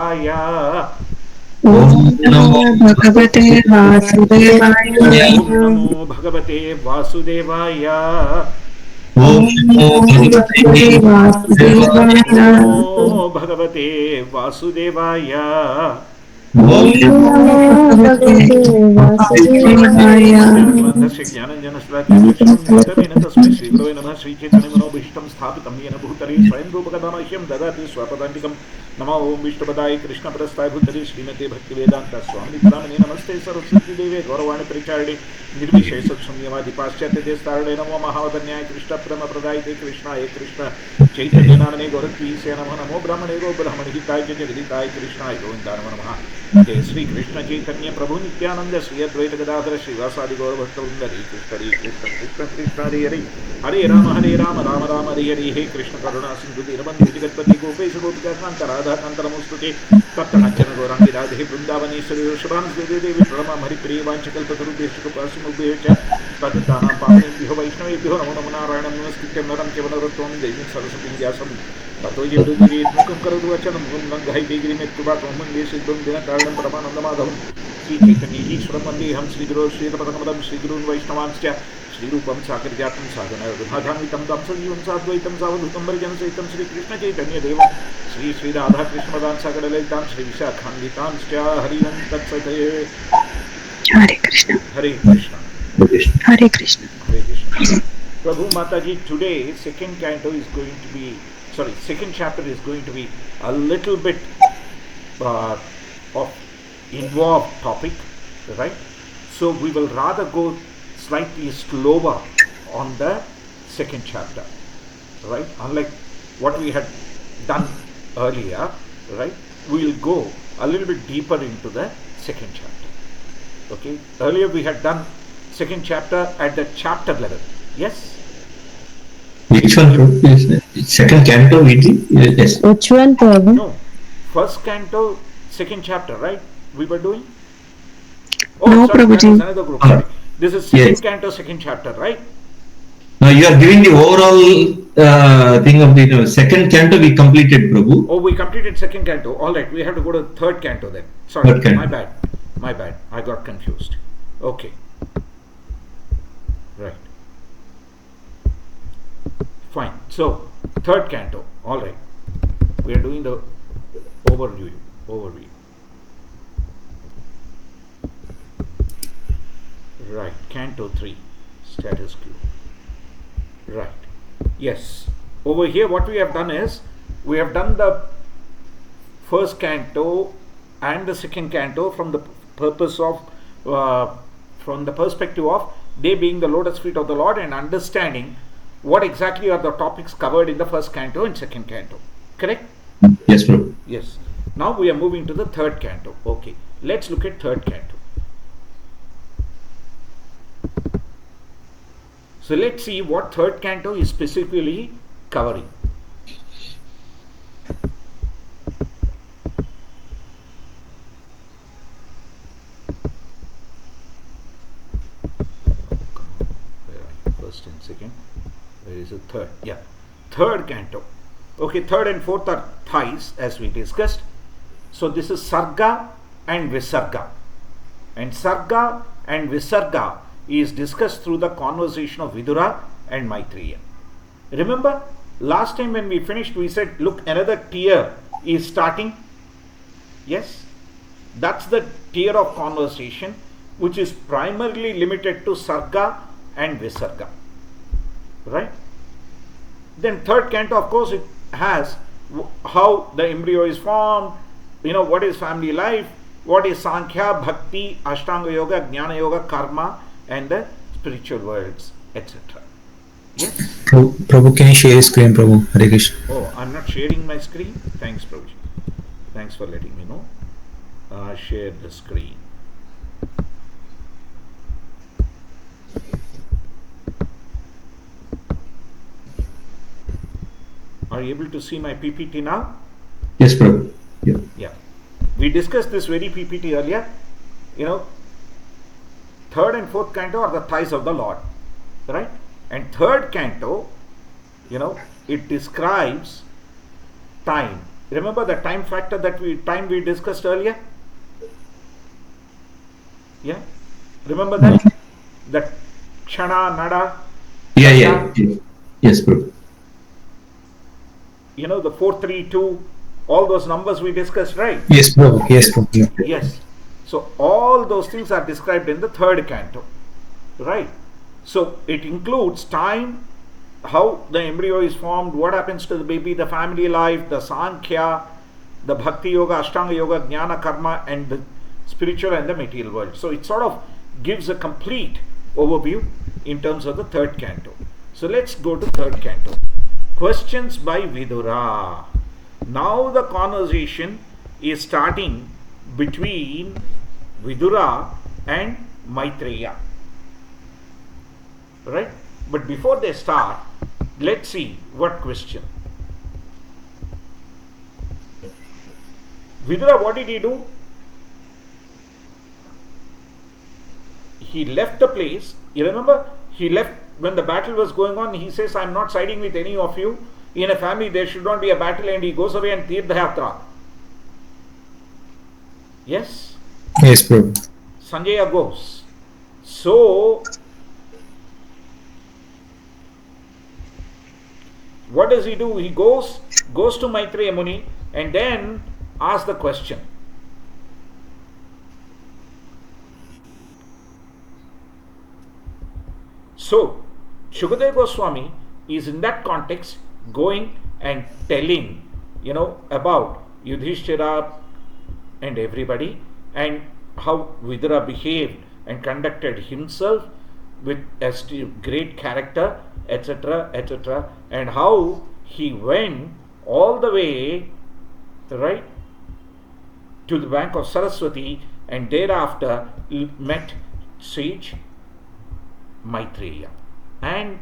Aya. Om Namo Bhagavate Vasudevaya. Om Namo Bhagavate Vasudevaya. Om Namo Bhagavate Om Vasudevaya. Namo Bhagavate Vasudevaya. Om Namo Bhagavate Vasudevaya. अज्ञानतिमिरन्धस्य ज्ञानञ्जनशलाकया ज्ञातमेन तस्मै श्रीगुरवे नमः श्रीचैतन्यमनोभीष्टं स्थापितं येन भूतले स्वयं रूपकदामह्यं ददाति स्वपदान्तिकं नमो ओं विष्णुपदाय कृष्णप्रस्थाय भूतले श्रीमते भक्तिवेदान्त स्वामिनित्रामणे नमस्ते सरस्वतीदेवे गौरवाणि परिचारिणे निर्विशेषशून्यवादि पाश्चात्यदेशतारणे नमो महावदन्याय कृष्णप्रेमप्रदायिते कृष्णाय कृष्ण चैतन्यनामने गौरत्वीसे नमो नमो ब्रह्मणे गो ब्रह्मणहिताय च जगदिताय कृष्णाय गोविन्दाय नमो नमः। जय श्री कृष्ण चैतन्य प्रभु नित्यानंद श्री अद्वैत गदाधर श्रीवासादि गौरभक्तवृंद हरे कृष्ण कृष्ण कृष्ण हरे हरे हरे राम राम राम हरे हरे हे कृष्ण करुणा सिंधु दीनबंधु जगत्पति गोपेश गोपिका कांत राधा कांत नमोस्तुते तप्तकांचन गौरांगी राधे वृंदावनेश्वरी वृषभानुसुते देवी प्रणमामि हरिप्रिये वाञ्छकल्पतरुभ्यश्च कृपासिन्धुभ्यश्च पतितानां पावनेभ्यो वैष्णवेभ्यो नमो नमो नारायणं नमस्कृत्य नरं चैव नरोत्तमं देवीं सरस्वतीं व्यासं ततो जयमुखं करोतु वचनं गङ्गायैर्मेत्युवाकं वन्दे सिद्धं दिनकारणं परमानन्दमाधवं श्रीचैतन्यईश्वरं वन्देऽहं श्रीगुरो श्रीपदकमलं श्रीगुरून् वैष्णवांश्च श्रीरूपं सागरजातं साधनराधान्वितं तं सजीवं साद्वैतं सावधूतं परिजनसहितं श्रीकृष्णचैतन्यदेवं श्रीराधाकृष्णपदां सागरललितां श्रीविशाखान्वितांश्च हरि ओं तत्सत्। Hare Krishna. Hare Krishna. Hare Krishna. Hare Krishna. Prabhu Mataji, today second canto is going to be, second chapter is going to be a little bit of involved topic, right? So we will rather go slightly slower on the second chapter, right? Unlike what we had done earlier, right? We will go a little bit deeper into the second chapter. Okay, earlier we had done second chapter at the chapter level. Yes? Which one, Prabhu? Second canto we did? Yes. Which one, Prabhu? No. First canto, second chapter, right? We were doing? Oh, No, sorry, that Prabhuji. is another group. Sorry. This is second Yes. canto, second chapter, right? Now you are giving the overall thing of the second canto we completed, Prabhu. Oh, we completed second canto. All right, we have to go to third canto then. Sorry, Third canto. My bad. I got confused. Okay. Right. Fine. So, third canto. All right. We are doing the overview. Right. Canto 3. Status quo. Right. Yes. Over here, what we have done is, we have done the first canto and the second canto from the purpose of, from the perspective of they being the lotus feet of the Lord and understanding what exactly are the topics covered in the first canto and second canto. Correct? Yes, Prabhu. Yes. Now we are moving to the third canto. Okay. Let's look at third canto. So let's see what third canto is specifically covering. First and second. Where is the third? Yeah. Third canto. Okay, third and fourth are thighs as we discussed. So this is Sarga and Visarga. And Sarga and Visarga is discussed through the conversation of Vidura and Maitreya. Remember, last time when we finished, we said, look, another tier is starting. Yes? That's the tier of conversation which is primarily limited to Sarga and Visarga. Right? Then third canto, of course, it has how the embryo is formed, what is family life, what is Sankhya, Bhakti, Ashtanga Yoga, Jnana Yoga, Karma, and the spiritual worlds, etc. Yes? Prabhu, can you share your screen, Prabhu? Hare Krishna. Oh, I'm not sharing my screen? Thanks, Prabhuji. Thanks for letting me know. Share the screen. Are you able to see my PPT now? Yes, Prabhu. Yeah. We discussed this very PPT earlier. Third and fourth canto are the thighs of the Lord. Right? And third canto, it describes time, Remember the time factor that we discussed earlier? Yeah? Remember that? That Kshana, Nada, Yeah. Yes, Prabhu. The 432, all those numbers we discussed, right? Yes, Prabhu. Yes, Prabhu. Yeah. Yes. So all those things are described in the third canto, right? So it includes time, how the embryo is formed, what happens to the baby, the family life, the Sankhya, the Bhakti Yoga, Ashtanga Yoga, Jnana Karma, and the spiritual and the material world. So it sort of gives a complete overview in terms of the third canto. So let's go to third canto. Questions by Vidura. Now the conversation is starting between Vidura and Maitreya. Right? But before they start, let's see what question. Vidura, what did he do? He left the place. You remember? He left when the battle was going on. He says, I'm not siding with any of you. In a family, there should not be a battle, and he goes away and Tirthayatra. Yes? Yes, Prabhu. Sanjaya goes. So, what does he do? He goes to Maitreya Muni and then asks the question. So, Shukadeva Goswami is in that context going and telling, about Yudhishthira and everybody, and how Vidura behaved and conducted himself with a great character, etc., and how he went all the way, right, to the bank of Saraswati, and thereafter met sage Maitreya. And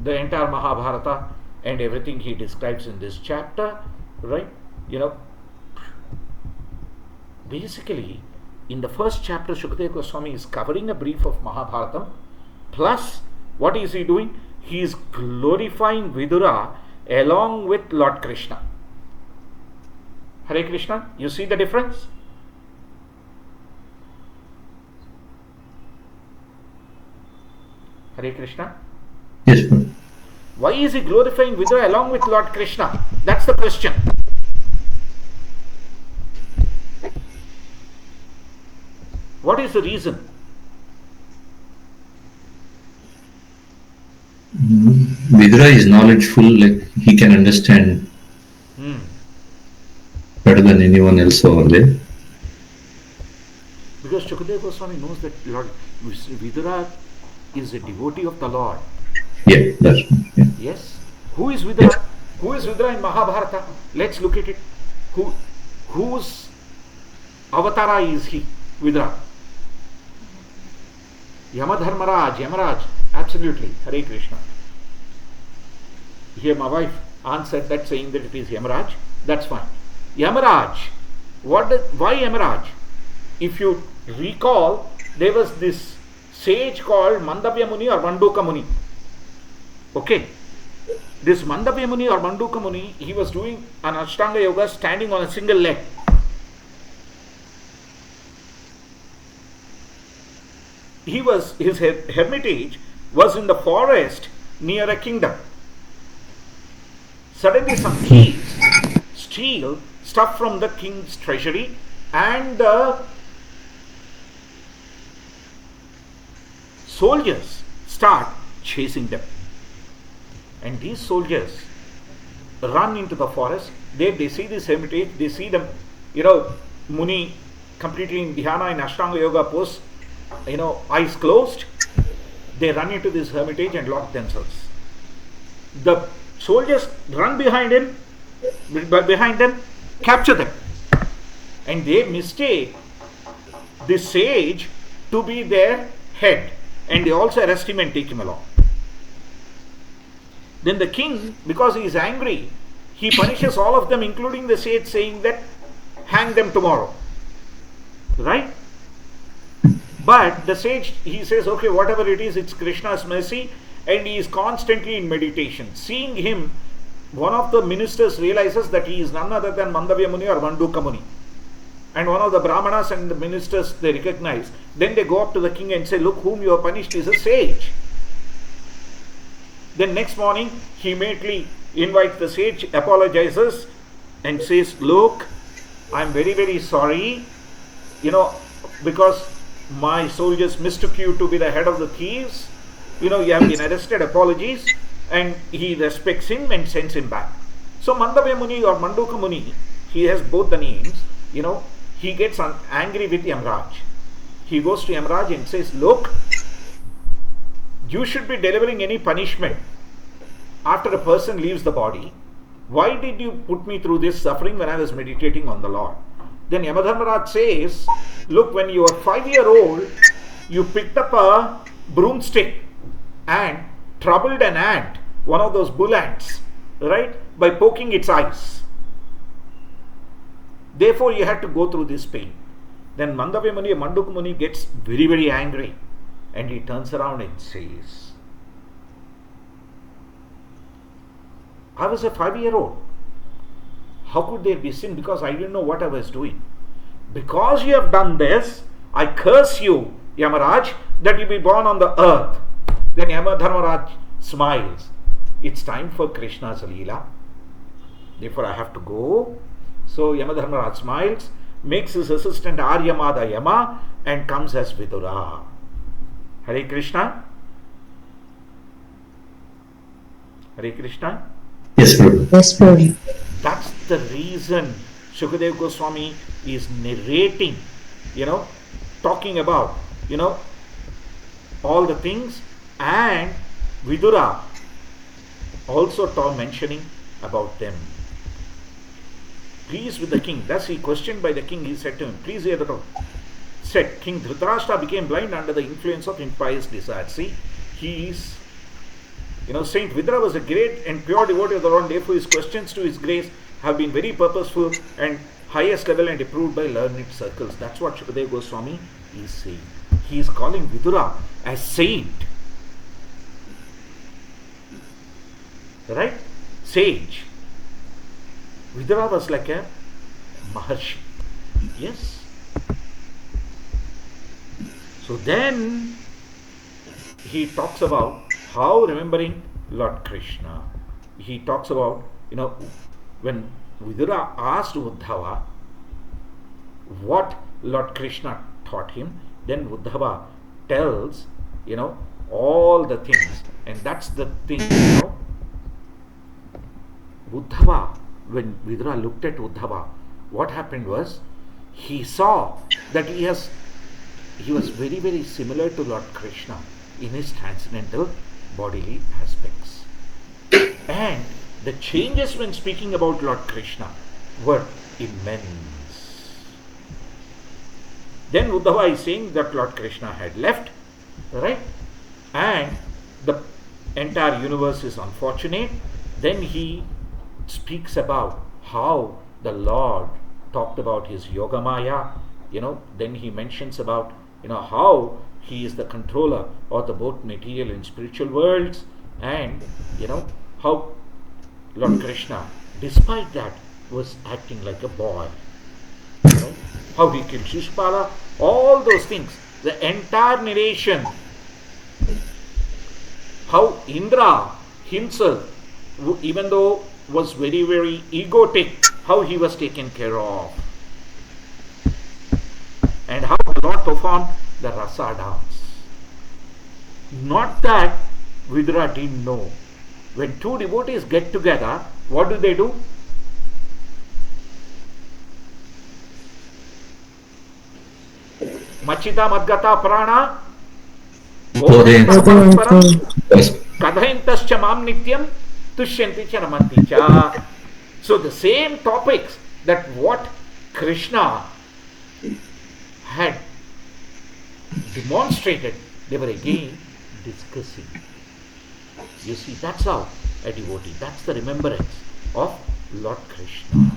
the entire Mahabharata and everything he describes in this chapter, right? Basically, in the first chapter, Shukadeva Goswami is covering a brief of Mahabharatam, plus what is he doing? He is glorifying Vidura along with Lord Krishna. Hare Krishna, you see the difference? Hare Krishna. Yes, Prabhu. Why is he glorifying Vidura along with Lord Krishna? That's the question. What is the reason? Vidura is knowledgeful, like he can understand better than anyone else over there. Because Shukadeva Goswami knows that Lord Vidura is a devotee of the Lord. Yeah, that's yeah. Yes. Who is Vidura? Who is Vidura in Mahabharata? Let's look at it. Whose avatara is he? Vidura. Yamaraj. Absolutely. Hare Krishna. Here my wife answered that saying that it is Yamaraj. That's fine. Yamaraj. Why Yamaraj? If you recall, there was this sage called Mandavya Muni or Manduka Muni. Okay. This Mandavya Muni or Manduka Muni, he was doing an Ashtanga Yoga standing on a single leg. His hermitage was in the forest near a kingdom. Suddenly some thieves steal stuff from the king's treasury, and the soldiers start chasing them. And these soldiers run into the forest. They see this hermitage, they see them, Muni completely in dhyana, in Ashtanga Yoga pose, eyes closed. They run into this hermitage and lock themselves. The soldiers run behind them, capture them. And they mistake this sage to be their head. And they also arrest him and take him along. Then the king, because he is angry, he punishes all of them, including the sage, saying that hang them tomorrow. Right? But the sage, he says, okay, whatever it is, it's Krishna's mercy, and he is constantly in meditation. Seeing him one of the ministers realizes that he is none other than Mandavya Muni or Manduka Muni. And one of the Brahmanas and the ministers, they recognize. Then they go up to the king and say, look, whom you have punished is a sage. Then next morning, he immediately invites the sage, apologizes and says, look, I'm very, very sorry, because my soldiers mistook you to be the head of the thieves. You have been arrested, apologies. And he respects him and sends him back. So Mandavya Muni or Manduka Muni, he has both the names, he gets angry with Yamraj. He goes to Yamraj and says, look, you should be delivering any punishment after a person leaves the body. Why did you put me through this suffering when I was meditating on the Lord? Then Yamadharmaraj says, look, when you were 5-year-old, you picked up a broomstick and troubled an ant, one of those bull ants, right, by poking its eyes. Therefore, you had to go through this pain. Then Mandavya Muni, Manduka Muni gets very, very angry and he turns around and says, I was a 5-year-old. How could there be sin? Because I didn't know what I was doing. Because you have done this, I curse you, Yamaraj, that you be born on the earth. Then Yamadharmaraj smiles. It's time for Krishna's Leela. Therefore, I have to go. So Yamadharmaraj smiles, makes his assistant Aryamada Yama, and comes as Vidura. Hare Krishna. Hare Krishna. Yes, Prabhu. Yes, Prabhu. That's the reason Shukadeva Goswami is narrating, talking about, all the things, and Vidura also mentioning about them. Pleased with the king. Thus he questioned by the king, he said to him, please hear the talk. Said, King Dhritarashtra became blind under the influence of impious desires. See, he is, Saint Vidura was a great and pure devotee of the Lord. Therefore, his questions to his grace have been very purposeful and highest level and approved by learned circles. That's what Shukadeva Goswami is saying. He is calling Vidura as saint. Right? Sage. Vidura was like a Maharshi. Yes. So then he talks about how remembering Lord Krishna. He talks about, when Vidura asked Uddhava what Lord Krishna taught him, then Uddhava tells, all the things. And that's the thing, Uddhava, when Vidura looked at Uddhava, what happened was, he saw that he was very, very similar to Lord Krishna in his transcendental bodily aspects. And the changes when speaking about Lord Krishna were immense. Then Uddhava is saying that Lord Krishna had left, right? And the entire universe is unfortunate. Then he speaks about how the Lord talked about his Yogamaya. Then he mentions about, how he is the controller of the both material and spiritual worlds, and how Lord Krishna, despite that, was acting like a boy. Right? How he killed Shishpala, all those things, the entire narration. How Indra himself, even though was very, very egotic, how he was taken care of. And how the Lord performed the rasa dance. Not that Vidura didn't know. When two devotees get together, what do? Machita Madgata Prana Kadhaintascha Mam Nityam Tushyanti cha Ramanti cha. So the same topics that what Krishna had demonstrated, they were again discussing. You see, that's how a devotee, that's the remembrance of Lord Krishna.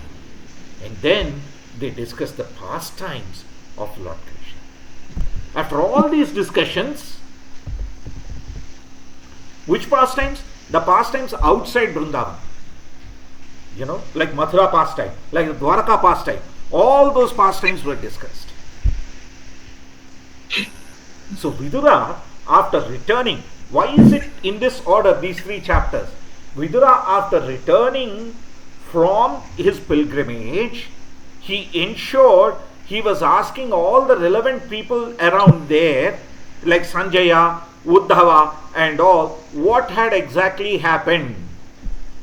And then they discuss the pastimes of Lord Krishna. After all these discussions, which pastimes? The pastimes outside Vrindavan. like Mathura pastime, like the Dwaraka pastime. All those pastimes were discussed. So Vidura, after returning, why is it in this order, these 3 chapters? Vidura, after returning from his pilgrimage, he ensured he was asking all the relevant people around there, like Sanjaya, Uddhava, and all, what had exactly happened.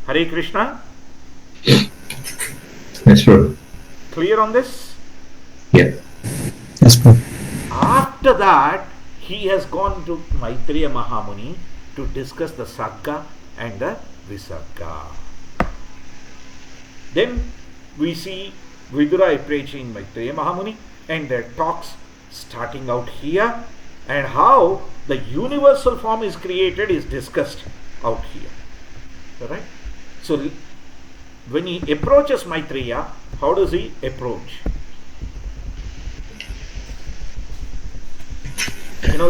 Hare Krishna? Yes, Prabhu. Clear on this? Yeah. Yes, Prabhu. After that, he has gone to Maitreya Mahamuni to discuss the Sarga and the Visarga. Then we see Vidura approaching Maitreya Mahamuni and their talks starting out here, and how the universal form is created is discussed out here. Alright? So when he approaches Maitreya, how does he approach?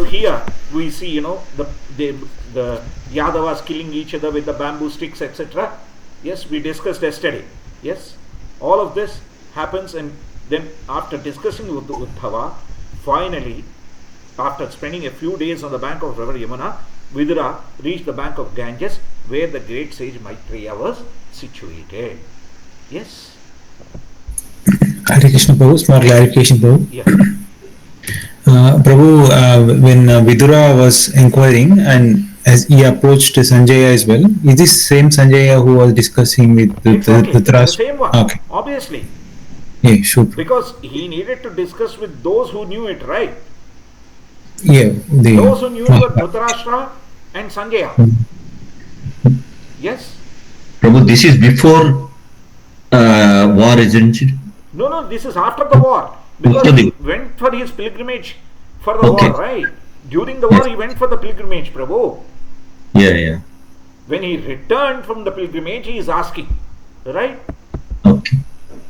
Here we see, the Yadavas killing each other with the bamboo sticks, etc. Yes, we discussed yesterday. Yes, all of this happens, and then after discussing with Uddhava, finally, after spending a few days on the bank of river Yamuna, Vidura reached the bank of Ganges, where the great sage Maitreya was situated. Yes? Hare Krishna, Prabhu. Small clarification, Prabhu. Yeah. Prabhu, when Vidura was inquiring and as he approached Sanjaya as well, is this same Sanjaya who was discussing with Exactly. the The same one. Okay. Obviously. Yeah, sure. Because he needed to discuss with those who knew it, right? Yeah. Those who knew were Dhritarashtra and Sanjaya. Yes? Prabhu, this is before war, isn't it? No, this is after the war. Because he went for his pilgrimage for the war, right? During the war, he went for the pilgrimage, Prabhu. Yeah. When he returned from the pilgrimage, he is asking, right? Okay.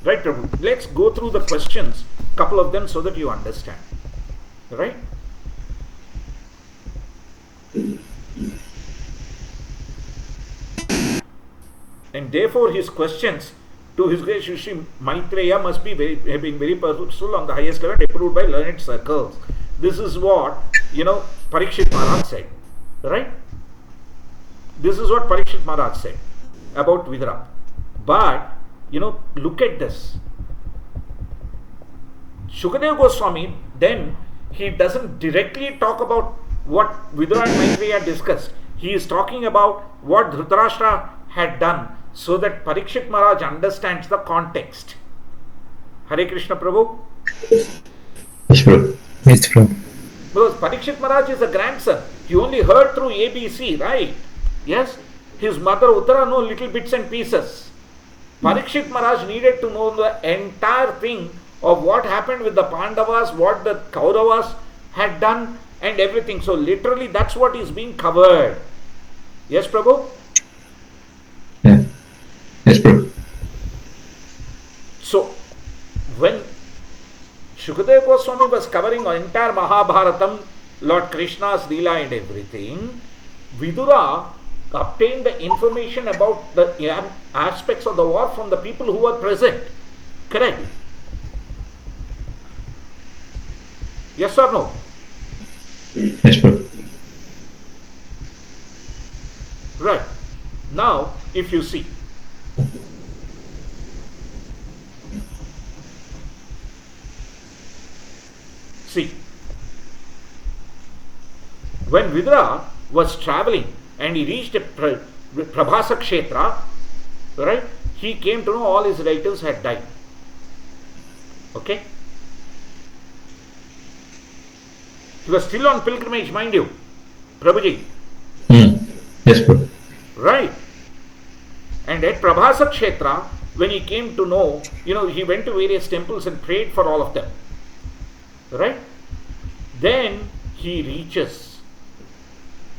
Right, Prabhu. Let's go through the questions, couple of them, so that you understand. Right? And therefore, his questions to his great Shri Maitreya must have been very purposeful on the highest level, approved by learned circles. This is what, Parikshit Maharaj said. Right? This is what Parikshit Maharaj said about Vidura. But, look at this. Shukadeva Goswami, then, he doesn't directly talk about what Vidura and Maitreya discussed. He is talking about what Dhritarashtra had done, so that Parikshit Maharaj understands the context. Hare Krishna, Prabhu. Yes, Prabhu. Yes, Prabhu. Because Parikshit Maharaj is a grandson. He only heard through ABC, right? Yes? His mother Uttara know little bits and pieces. Parikshit Maharaj needed to know the entire thing of what happened with the Pandavas, what the Kauravas had done, and everything. So literally that's what is being covered. Yes, Prabhu? Yeah. Yes, Prabhu. So, when Shukadeva Goswami was covering the entire Mahabharatam, Lord Krishna's Leela and everything, Vidura obtained the information about the aspects of the war from the people who were present. Correct? Yes or no? Yes, Prabhu. Right. Now, if you see, when Vidura was traveling and he reached a Prabhasa Kshetra, right, he came to know all his relatives had died. Okay? He was still on pilgrimage, mind you, Prabhuji. Yes, Prabhu. Right. And at Prabhasa Kshetra, when he came to know, he went to various temples and prayed for all of them. Right? Then he reaches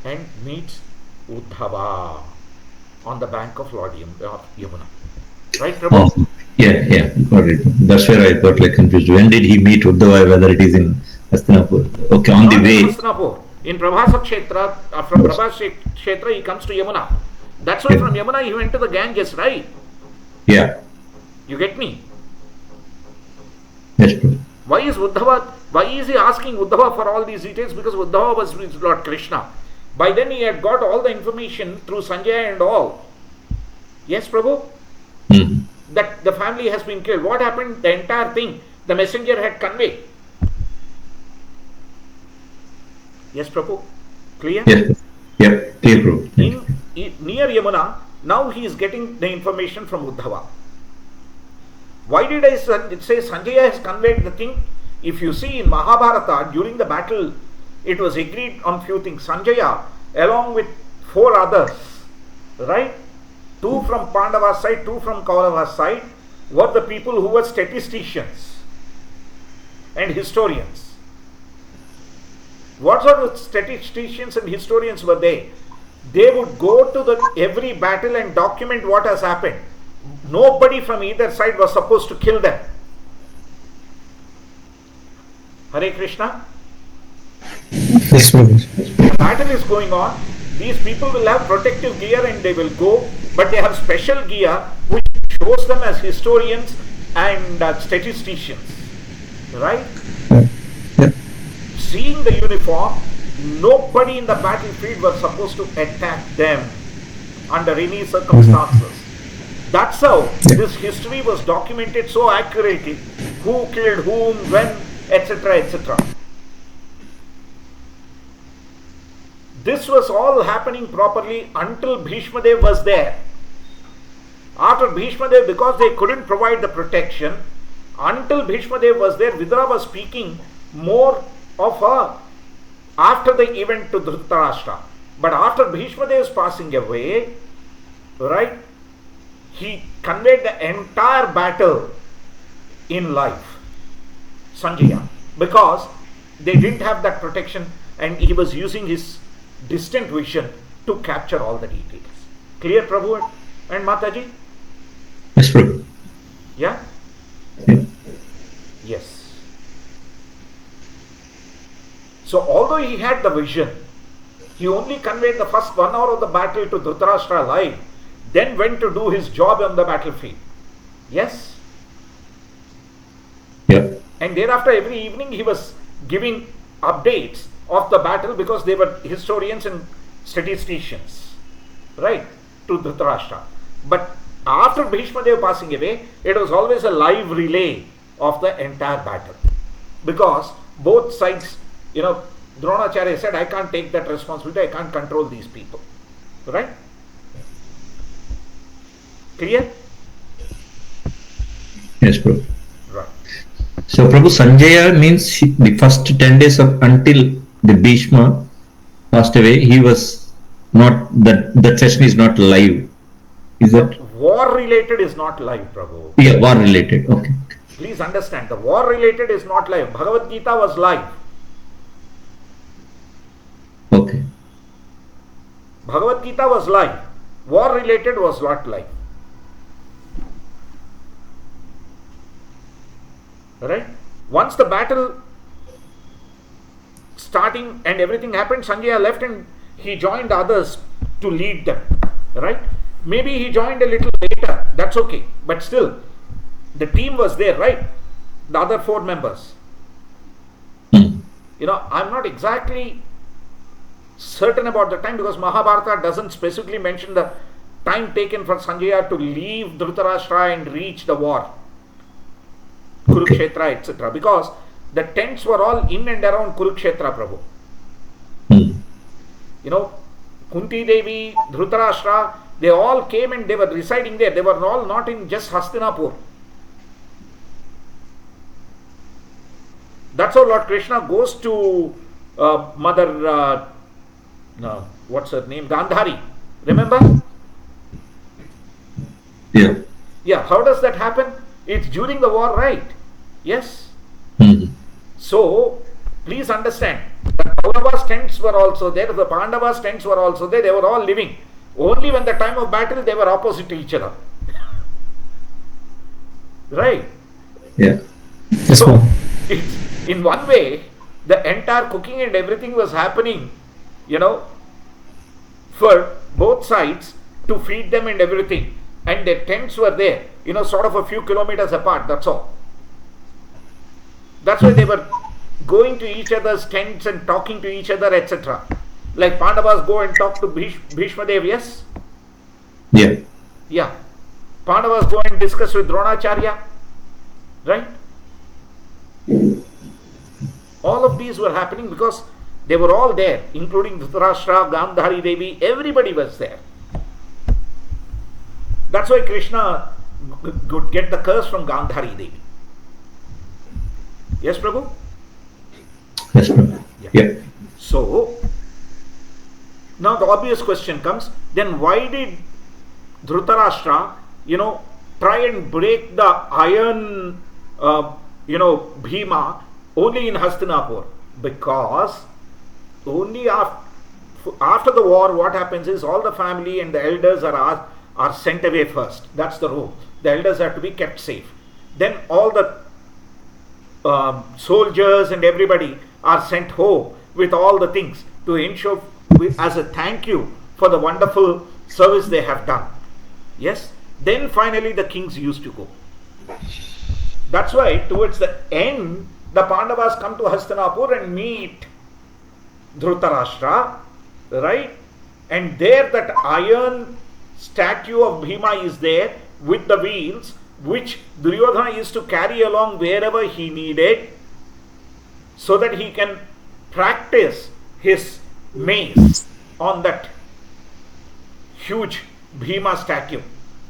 and meets Uddhava on the bank of Lord Yamuna. Right, Prabhu? Oh, yeah, got it. That's where I got confused. When did he meet Uddhava, whether it is in Hastinapur? Okay, on the way. In Hastinapur. In Prabhasa Kshetra, from Prabhasa Kshetra he comes to Yamuna. That's why from Yamuna he went to the Ganges, right? Yeah. You get me? Yes, Prabhu. Why is he asking Uddhava for all these details? Because Uddhava was with Lord Krishna. By then he had got all the information through Sanjaya and all. Yes, Prabhu? Mhm. That the family has been killed. What happened? The entire thing, the messenger had conveyed. Yes, Prabhu? Clear? Yes. Yep. Clear, Prabhu. Thank you. Near Yamuna, now he is getting the information from Uddhava. Why did I say Sanjaya has conveyed the thing? If you see in Mahabharata, during the battle, it was agreed on few things. Sanjaya, along with 4 others, right? 2 from Pandava's side, 2 from Kaurava's side, were the people who were statisticians and historians. What sort of statisticians and historians were they? They would go to every battle and document what has happened. Nobody from either side was supposed to kill them. Hare Krishna. Yes, Prabhu. The battle is going on. These people will have protective gear and they will go, but they have special gear which shows them as historians and statisticians. Right? Yep. Seeing the uniform, nobody in the battlefield was supposed to attack them under any circumstances. That's how this history was documented so accurately. Who killed whom, when, etc., etc. This was all happening properly until Bhishmadev was there. After Bhishmadev, because they couldn't provide the protection, until Bhishmadev was there, Vidura was speaking more of her after the event to Dhritarashtra. But after Bhishmadev's passing away, right, he conveyed the entire battle in life, Sanjaya, because they didn't have that protection and he was using his distant vision to capture all the details. Clear, Prabhu and Mataji? Yes, Prabhu. Yeah? Yeah. Yes. So although he had the vision, he only conveyed the first 1 hour of the battle to Dhritarashtra live, then went to do his job on the battlefield. Yes? Yeah. And thereafter every evening he was giving updates of the battle because they were historians and statisticians, right, to Dhritarashtra. But after Bhishmadev passing away, it was always a live relay of the entire battle. Because both sides, Dronacharya said, I can't take that responsibility, I can't control these people. Right? Clear? Yes, Prabhu. Right. So, Prabhu, Sanjaya means the first 10 days until the Bhishma passed away, he was not, that session is not live. Is that? War related is not live, Prabhu. Yeah, war related. Okay. Please understand, the war related is not live. Bhagavad Gita was live. Okay. Bhagavad Gita was live. War related was not live. Right? Once the battle starting and everything happened, Sanjaya left and he joined others to lead them. Right? Maybe he joined a little later. That's okay. But still, the team was there, right? The other 4 members. I'm not exactly certain about the time because Mahabharata doesn't specifically mention the time taken for Sanjaya to leave Dhritarashtra and reach the war. Kurukshetra, etc. Because the tents were all in and around Kurukshetra, Prabhu. Kunti Devi, Dhritarashtra, they all came and they were residing there. They were all not in just Hastinapur. That's how Lord Krishna goes to Mother, what's her name? Gandhari. Remember? Yeah. Yeah, how does that happen? It's during the war, right? Yes. So, please understand, the Kauravas' tents were also there, the Pandavas' tents were also there, they were all living. Only when the time of battle, they were opposite to each other. Right? Yeah. So, it's, in one way, the entire cooking and everything was happening, for both sides to feed them and everything. And their tents were there. sort of a few kilometers apart, that's all. That's why they were going to each other's tents and talking to each other, etc. Like Pandavas go and talk to Bhishma Dev, yes? Yeah. Yeah. Pandavas go and discuss with Dronacharya, right? All of these were happening because they were all there, including Dhritarashtra, Gandhari Devi, everybody was there. That's why Krishna could get the curse from Gandhari Devi. Yes, Prabhu? Yes, Prabhu. Yeah. So, now the obvious question comes, then why did Dhritarashtra, try and break the iron, Bhima only in Hastinapur? Because only after the war, what happens is all the family and the elders are sent away first. That's the rule. The elders have to be kept safe. Then all the soldiers and everybody are sent home with all the things to ensure as a thank you for the wonderful service they have done. Yes? Then finally the kings used to go. That's why towards the end, the Pandavas come to Hastinapur and meet Dhritarashtra, right? And there that iron statue of Bhima is there with the wheels, which Duryodhana used to carry along wherever he needed, so that he can practice his mace on that huge Bhima statue.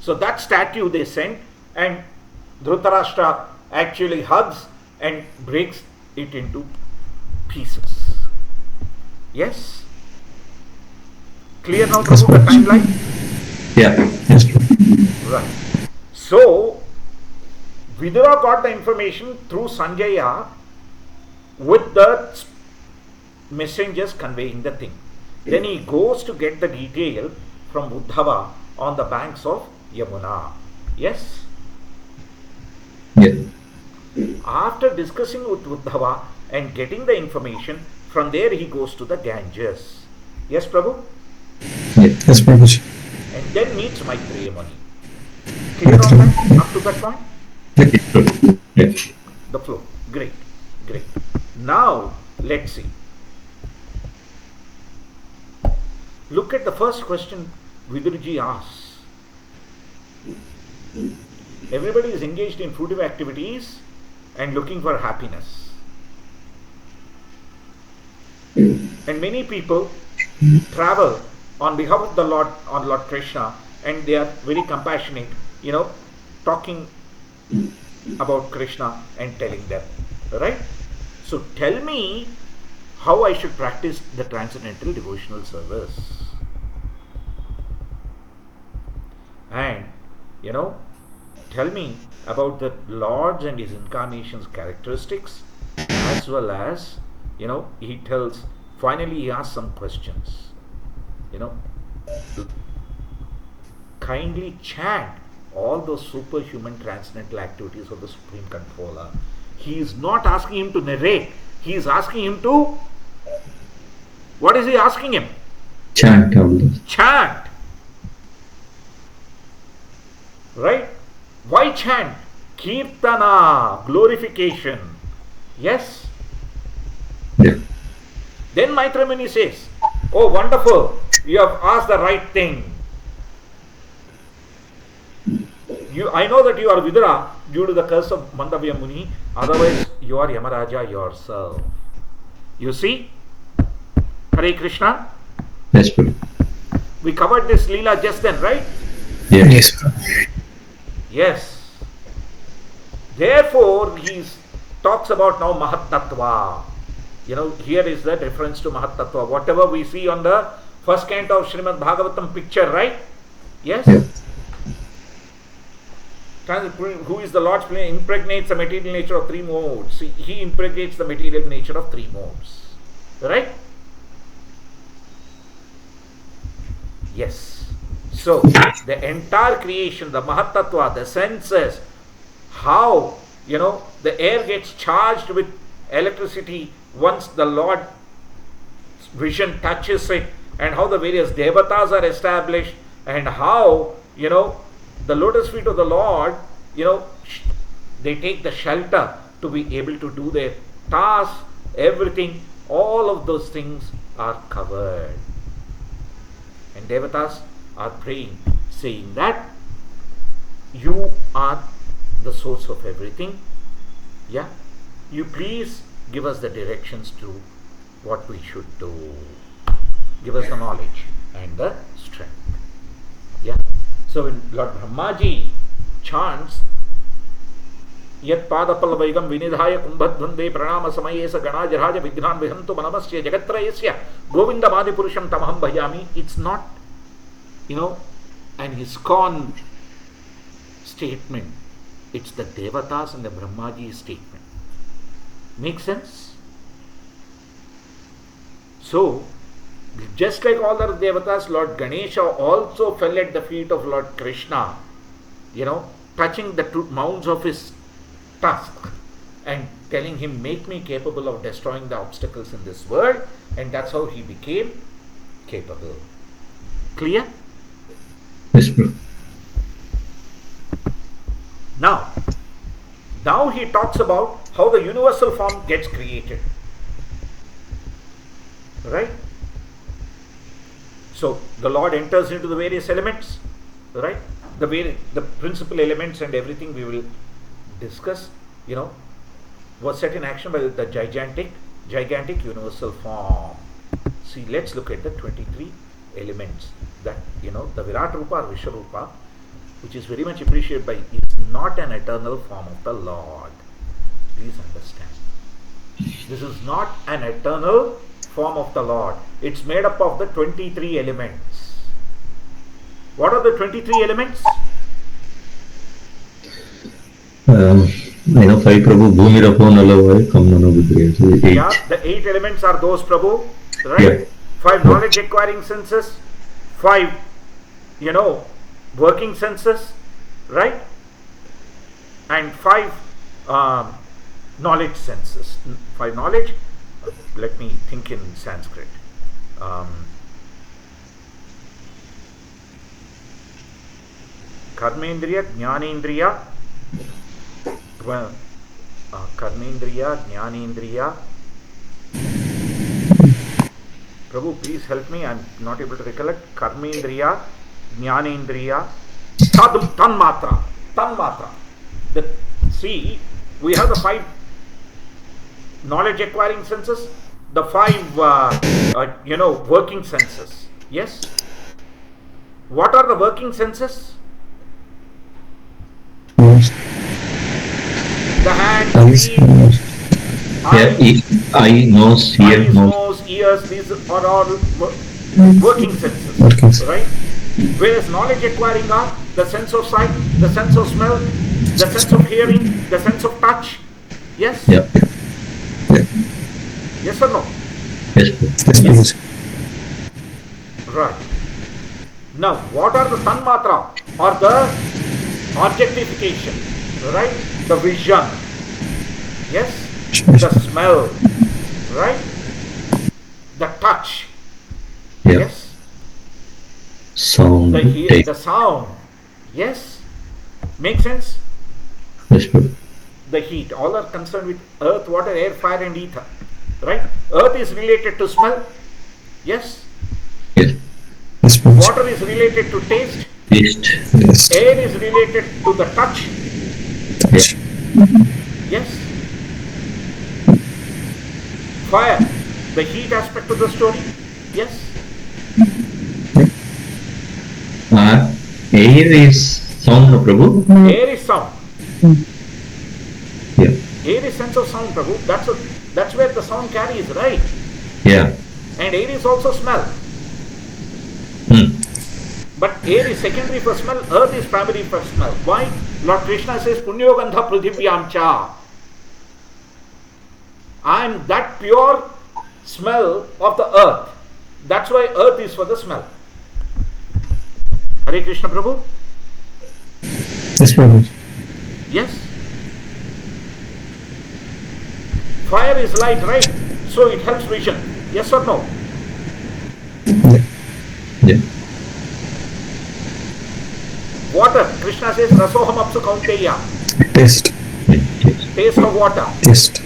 So that statue they sent, and Dhritarashtra actually hugs and breaks it into pieces. Yes? Clear now, Prabhu, the timeline? Yeah. Yes, Prabhu. Right. So, Vidura got the information through Sanjaya with the messengers conveying the thing. Then he goes to get the detail from Uddhava on the banks of Yamuna. Yes? Yeah. After discussing with Uddhava and getting the information, from there he goes to the Ganges. Yes, Prabhu? Yes, Prabhuji. And then meets Maitreya Muni. Clear on that? Up to that point? Yeah. The flow. Great. Great. Now, let's see. Look at the first question Vidurji asks. Everybody is engaged in fruitive activities and looking for happiness. And many people travel on behalf of the Lord, on Lord Krishna, and they are very compassionate, talking about Krishna and telling them. Right? So tell me how I should practice the transcendental devotional service. And, tell me about the Lord's and His incarnation's characteristics, as well as, he tells, finally he asks some questions. Kindly chant all those superhuman transcendental activities of the Supreme Controller. He is not asking him to narrate. He is asking him to, what is he asking him? Chant all this. Chant. Right? Why chant? Kirtana, glorification. Yes? Yeah. Then Maitreya Muni says, oh wonderful, you have asked the right thing. I know that you are Vidura due to the curse of Mandavya Muni, otherwise you are Yamaraja yourself. You see? Hare Krishna? Yes, Prabhu. We covered this Leela just then, right? Yeah. Yes, Prabhu. Yes. Therefore, he talks about now Mahat Tattva. Here is the reference to Mahat Tattva. Whatever we see on the first canto of Srimad Bhagavatam picture, right? Yes? Yeah. Who is the Lord's plane impregnates the material nature of three modes. See, he impregnates the material nature of three modes. Right? Yes. So, the entire creation, the Mahat Tattva, the senses, how, the air gets charged with electricity once the Lord's vision touches it, and how the various devatas are established, and how, the lotus feet of the Lord, they take the shelter to be able to do their tasks, everything, all of those things are covered. And devatas are praying, saying that you are the source of everything. Yeah, you please give us the directions to what we should do. Give us the knowledge and the strength. Yeah. So when Lord Brahmaji chants, Yat Padapalavaigam Vinidhaya Kumbhadvande Pranama Samayesa Ganajaraja Vignan Vihantu Manamasya Jagatrayasya Govinda Madi Purusham Tamaham Bhajami. It's not, an ISKCON statement. It's the Devatas and the Brahmaji statement. Make sense? So, just like all the Devatas, Lord Ganesha also fell at the feet of Lord Krishna, touching the two mounds of his tusk and telling him, make me capable of destroying the obstacles in this world, and that's how he became capable. Clear? Yes, Prabhu. Now he talks about how the universal form gets created. Right? So the Lord enters into the various elements, right? The principal elements and everything we will discuss, was set in action by the gigantic universal form. See, let's look at the 23 elements that, the Virat Rupa or Vishwarupa, which is very much appreciated by, is not an eternal form of the Lord. Please understand. This is not an eternal form of the Lord. It's made up of the 23 elements. What are the 23 elements? 5 Prabhu, Bhumi Rapo Nalavai, Kamano Vidre. So 8. Yeah, the 8 elements are those, Prabhu. Right? Yeah. 5 knowledge acquiring senses, 5, working senses, right? And 5 knowledge senses. 5 knowledge, let me think in Sanskrit. Karmendriya, Jnanendriya, Karmendriya, Jnanendriya. Prabhu, please help me, I'm not able to recollect. Karmendriya, Jnanendriya, Tanmatra. See, we have the 5 knowledge acquiring senses, the 5 working senses. Yes? What are the working senses? The hand, feet, Eye, nose, ear, eyes, mouth. nose, ears, these are all working senses. Right? Whereas knowledge acquiring are the sense of sight, the sense of smell, the sense of hearing, the sense of touch. Yes? Yeah. Yes or no? Yes. Right. Now, what are the tanmatra or the objectification? Right? The vision. Yes? The smell. Right? The touch. Yeah. Yes? Sound. The sound. Yes? Make sense? Yes, Prabhu. The heat. All are concerned with earth, water, air, fire and ether. Right? Earth is related to smell. Yes? Yes. Water is related to taste. Taste. Yes. Air is related to the touch. Yes. Yes? Fire, the heat aspect of the story. Yes? Air is sound, no, Prabhu? Air is sound. Yeah. Air is sense of sound, Prabhu. That's where the sound carries, right? Yeah. And air is also smell. But air is secondary for smell, earth is primary for smell. Why? Lord Krishna says, Punyo Gandha Prithiviyam Cha. I am that pure smell of the earth. That's why earth is for the smell. Hare Krishna Prabhu? Yes, Prabhu. Yes? Fire is light, right? So it helps vision. Yes or no? Yeah. Water. Krishna says, Rasoham apsu kaunteya. Taste. Taste of water. Taste.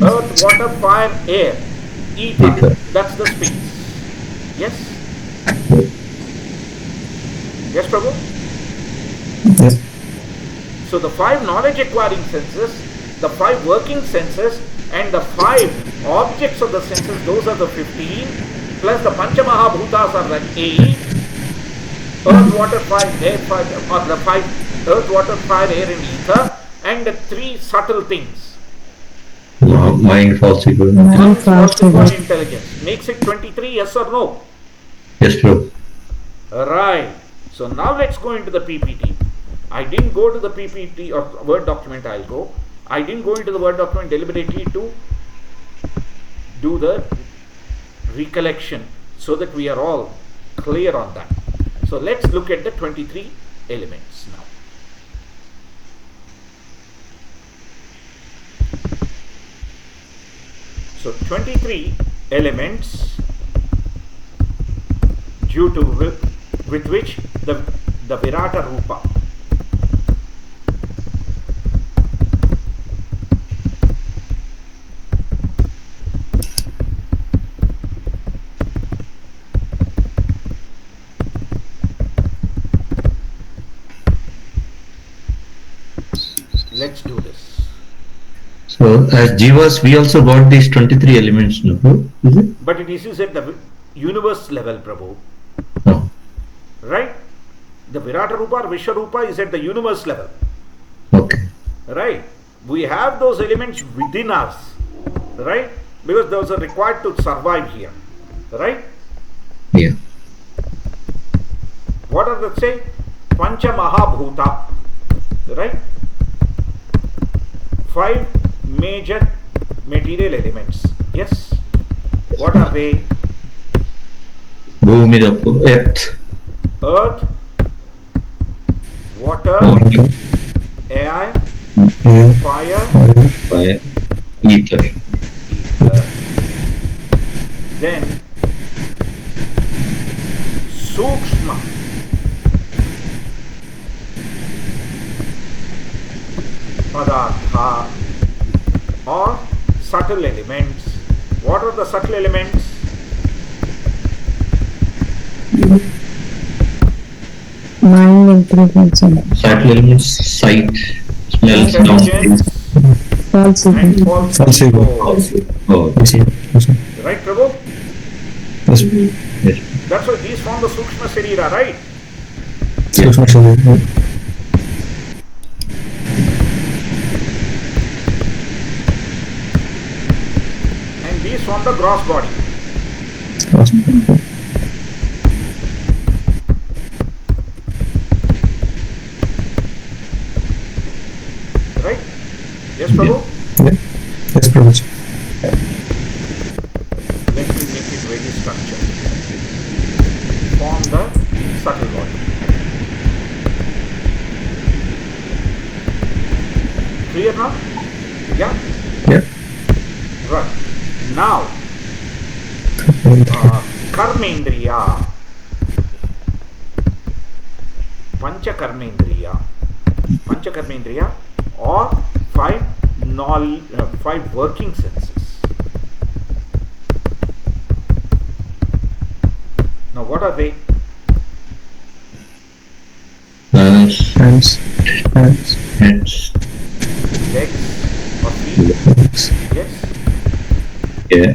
Earth, water, fire, air. Ether. Ether. That's the space. Yes? Yes, Prabhu? Yes. So the 5 knowledge acquiring senses, the 5 working senses, and the 5 objects of the senses, those are the 15, plus the Pancha Mahabhutas are the 8. Earth, water, fire, air, fire, or the 5 earth, water, fire, air, and ether, and the 3 subtle things. Mind, falsified. Mind, Falsified falsified. intelligence. Makes it 23, yes or no? Yes, Prabhu. Right. So now let's go into the PPT. I didn't go to the PPT or Word document, I'll go. I didn't go into the Word document deliberately to do the recollection so that we are all clear on that. So let's look at the 23 elements now. So 23 elements due to with which the Virata Rupa. Let's do this. So, as Jivas, we also got these 23 elements, no? Is it? But it is at the universe level, Prabhu. No. Right? The Virata Rupa or Vishwarupa is at the universe level. Okay. Right? We have those elements within us. Right? Because those are required to survive here. Right? Yeah. What are the say? Pancha Mahabhuta. Right? 5 major material elements. Yes? What are they? Bhumi, earth, Earth, water, water, air, Yeah. fire, fire, ether. ether. Then Sukshma. Padartha or subtle elements. What are the subtle elements? Mind, intelligence, and Subtle elements, sight, smell, sound, Intelligence false and ego. false False ego. ego. oh, Yes, sir. Yes, sir. Right, Prabhu? Yes. yes. That's why these form the Sukshma Sarira, right? Yes, sir. And these form the gross body. Right? Yes, Prabhu? Yeah. Yes, Prabhu. Let me make it very structured. Form the subtle body. Clear now? Yeah? Yeah. Right. Now, Karmendriya. Panchakarmendriya or 5 working senses. Now what are they? Hands. Hands. Hands, Legs or feet? Legs. Yes. yeah.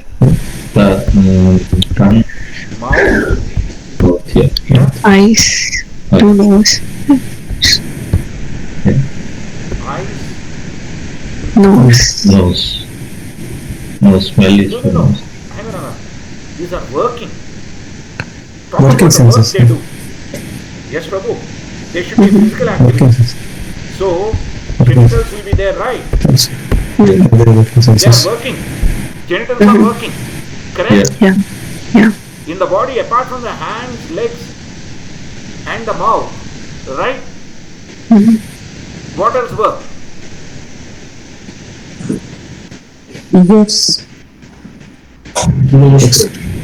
Tongue, Mouth? both, yeah. Yeah. Eyes, 2 nose, Eyes? nose. Nose. No smell is No. nose. Hang on. These are working. Talk Working about the work senses, they yeah. do. Yes, Prabhu. They should be physical Working activities. senses. So, genitals will be there, right? Yes. Other working They are senses. working. Genitals are working. Correct? Yeah. Yeah. In the body, apart from the hands, legs, and the mouth, right? What else work? Yes.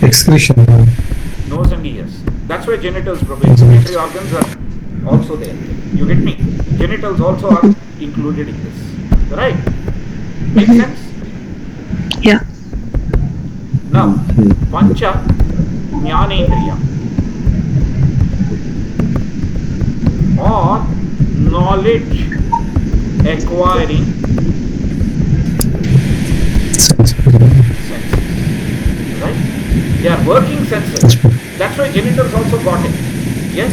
Excretion. Nose and ears. That's why genitals, excretory organs are also there. You get me? Genitals also are included in this. Right? Make sense? Yeah. Now, Pancha Jnanendriya or knowledge acquiring senses. Right? They are working senses. That's why genitals also got it. Yes?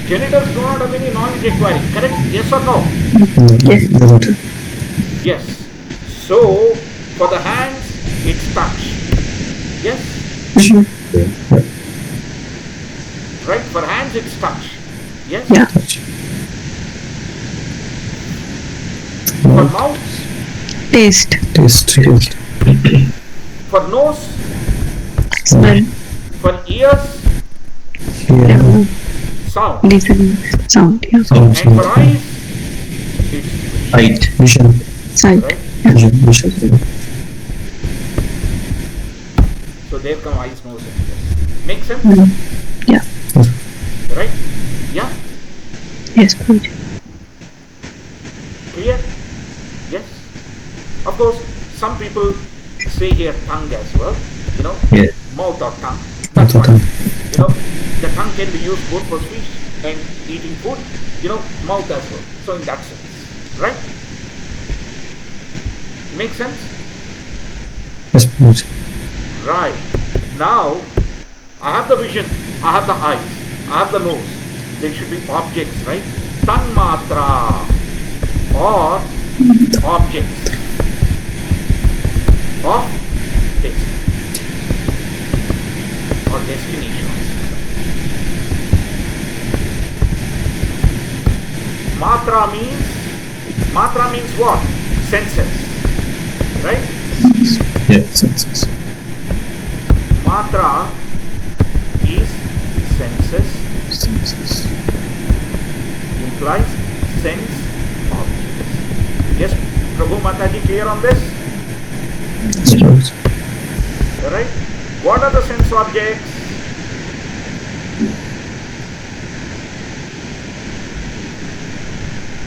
Genitals do not have any knowledge acquiring. Correct? Yes or no? Yes. Yes. So, for the hands, it's touch. Yes? Right? For hands, it's touch. Yes? Yeah. For mouth, Taste. for nose, Smell. for ears, Yeah. sound. Listen. Sound. Yeah. And for eyes, it's Height. Vision. Sight. right? Vision. So there come eyes, nose, and ears. Make sense? Yeah. Right? Yeah? Yes, Prabhuji. Clear? Yes? Of course, some people say here tongue as well. You know? Yeah. Mouth or tongue. That's Mouth or fine. tongue. You know, the tongue can be used both for speech and eating food. You know, mouth as well. So in that sense. Right? Make sense? Yes, Prabhuji. Right. Now, I have the vision, I have the eyes, I have the nose. There should be objects, right? Tanmatra or objects of taste or destinations. Matra means what? Senses. Right? Yeah, senses. Matra is senses, implies sense objects. Yes, Prabhu Mataji, clear on this? Yes, Prabhuji. Alright? What are the sense objects?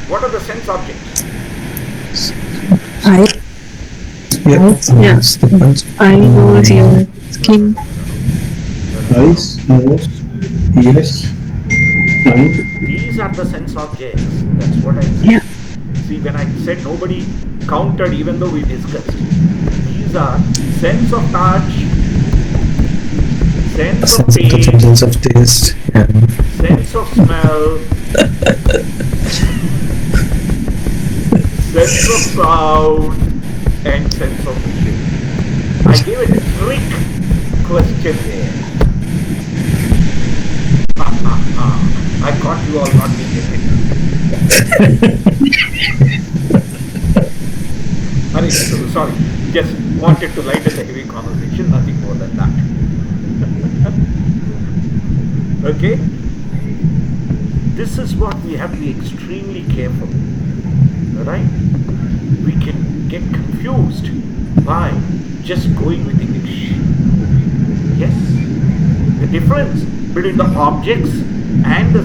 What are the sense objects? Eye. Yeah. Yeah. Eye, nose, ear, skin. Eyes, nose, ears, tongue. These are the sense objects. That's what I said. Yeah. See, when I said nobody counted even though we discussed, these are sense of touch, sense of taste, Sense of taste. Yeah. sense of smell, sense of sound, and sense of vision. I gave it a trick question there. I caught you all not being attentive. Sorry, just wanted to lighten the heavy conversation, nothing more than that. Okay? This is what we have to be extremely careful. Right? We can get confused by just going with English. Yes? The difference between the objects and the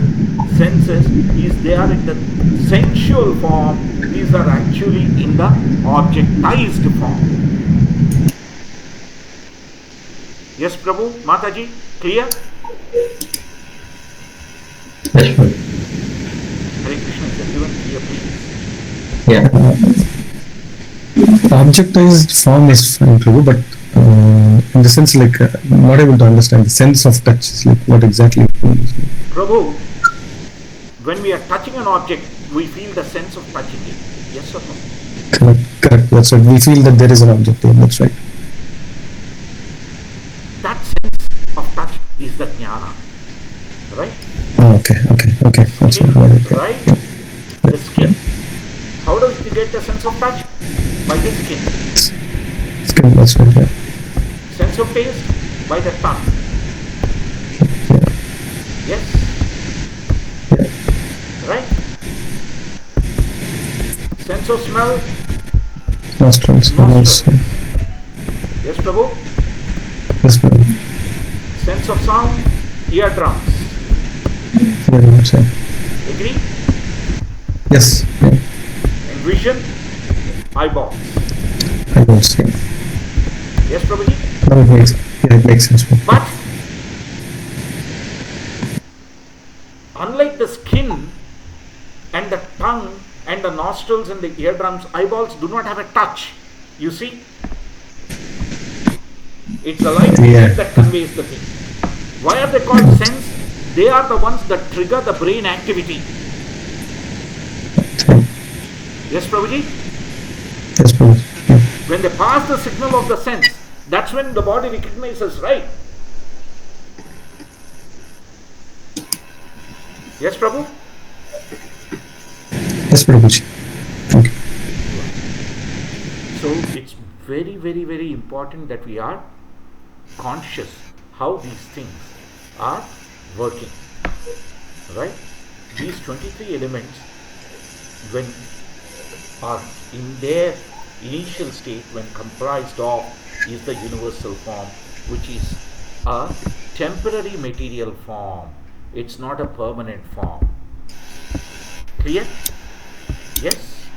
senses is they are in the sensual form, these are actually in the objectized form. Yes, Prabhu, Mataji, clear? Yes, Prabhu. Hare Krishna, is everyone clear, please? Yeah. Objectized form is fine, Prabhu, but in the sense, like, not able to understand the sense of touch. Is like what exactly? Prabhu, when we are touching an object, we feel the sense of touching it. Yes or no? Correct. That's right. We feel that there is an object there. That's right. That sense of touch is the jnana. Right? Oh, okay. That's Skin, what it. right? The skin. How does you get the sense of touch? By the skin. Skin. That's right. Yeah. Sense of taste? By the tongue. Yes? Right? Sense of smell? Nostrils. Nostrils. Yes, Prabhu? Yes, Prabhu. Sense of sound? Eardrums. Yeah, that's right. Agree? Yes. And vision, eyeballs. I will say. Yes, Prabhuji? It makes sense. But unlike the skin and the tongue and the nostrils and the eardrums, eyeballs do not have a touch. You see? It's the light vision that conveys the thing. Why are they called sense? They are the ones that trigger the brain activity. Yes, Prabhuji? Yes, Prabhu. Yeah. When they pass the signal of the sense, that's when the body recognizes, right? Yes, Prabhu? Yes, Prabhuji. Okay. So it's very, very, very important that we are conscious how these things are working. Right? These 23 elements, when are in their initial state, when comprised of, is the universal form, which is a temporary material form. It's not a permanent form. Clear? Yes?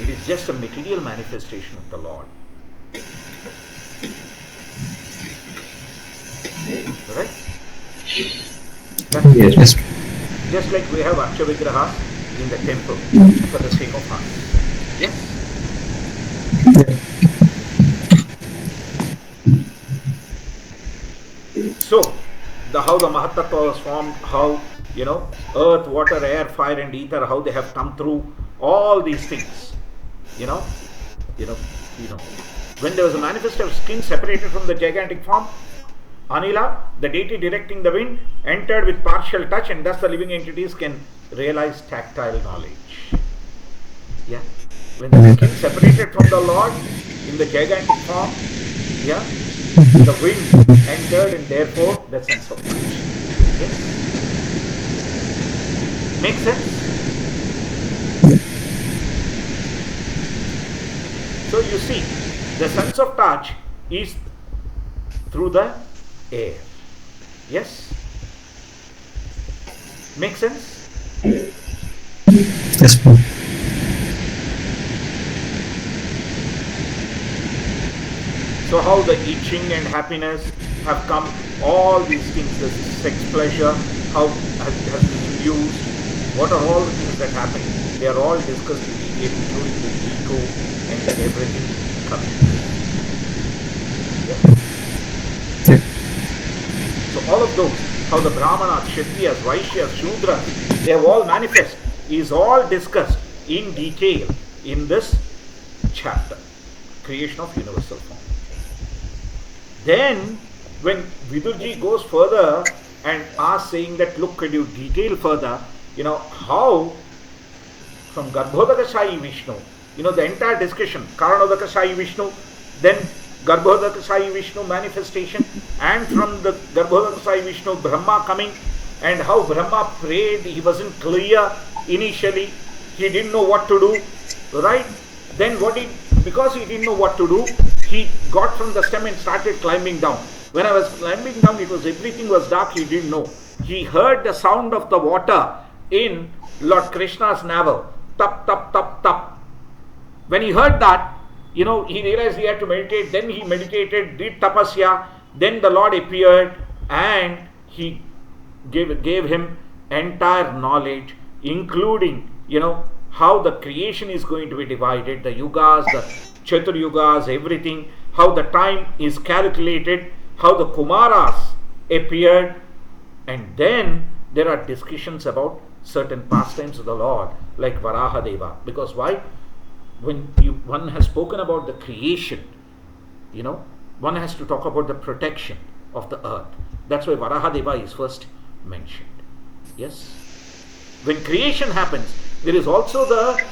It is just a material manifestation of the Lord. Right? Yes. Just like we have Aksha Vigrahas in the temple for the sake of us. Yes? So, how the Mahatattva was formed, how, earth, water, air, fire and ether, how they have come through, all these things. When there was a manifestation of skin separated from the gigantic form, Anila, the deity directing the wind, entered with partial touch, and thus the living entities can realize tactile knowledge. Yeah. When the skin separated from the Lord in the gigantic form, yeah, the wind entered, and therefore the sense of touch. Okay? Make sense? So you see, the sense of touch is through the air. Yes? Make sense? Yes, Prabhu. So how the itching and happiness have come, all these things, the sex pleasure, how has been induced, what are all the things that happen? They are all discussed in detail, including the ego and everything coming. Yeah. So all of those, how the Brahmanas, Kshatriyas, Vaishyas, Shudras, they have all manifest, is all discussed in detail in this chapter, creation of universal form. Then, when Vidurji goes further and asks, saying that, look, could you detail further, how from Garbhodakashayi Vishnu, the entire discussion, Karanodakashayi Vishnu, then Garbhodakashayi Vishnu manifestation, and from the Garbhodakashayi Vishnu, Brahma coming, and how Brahma prayed, he wasn't clear initially, he didn't know what to do, right? Then because he didn't know what to do, he got from the stem and started climbing down. When I was climbing down, everything was dark, he didn't know. He heard the sound of the water in Lord Krishna's navel. Tap, tap, tap, tap. When he heard that, he realized he had to meditate. Then he meditated, did tapasya. Then the Lord appeared and he gave him entire knowledge, including, how the creation is going to be divided, the yugas, the Chatur yugas, everything, how the time is calculated, how the Kumaras appeared, and then there are discussions about certain pastimes of the Lord, like Varahadeva. Because why? When one has spoken about the creation, one has to talk about the protection of the earth. That's why Varahadeva is first mentioned. Yes? When creation happens, there is also the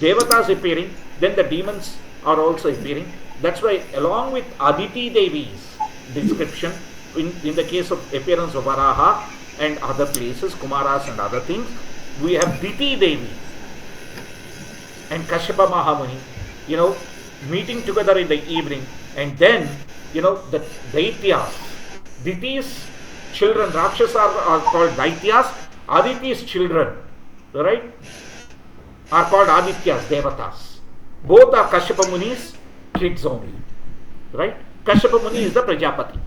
Devatas appearing, then the demons are also appearing. That's why along with Aditi Devi's description, in the case of appearance of Varaha and other places, Kumaras and other things, we have Diti Devi and Kashyapa Mahamuni, meeting together in the evening, and then, the Daityas. Diti's children, Rakshasas are called Daityas. Aditi's children, right, are called Adityas, Devatas. Both are Kashyapa Muni's kids only. Right? Kashyapa Muni is the Prajapati.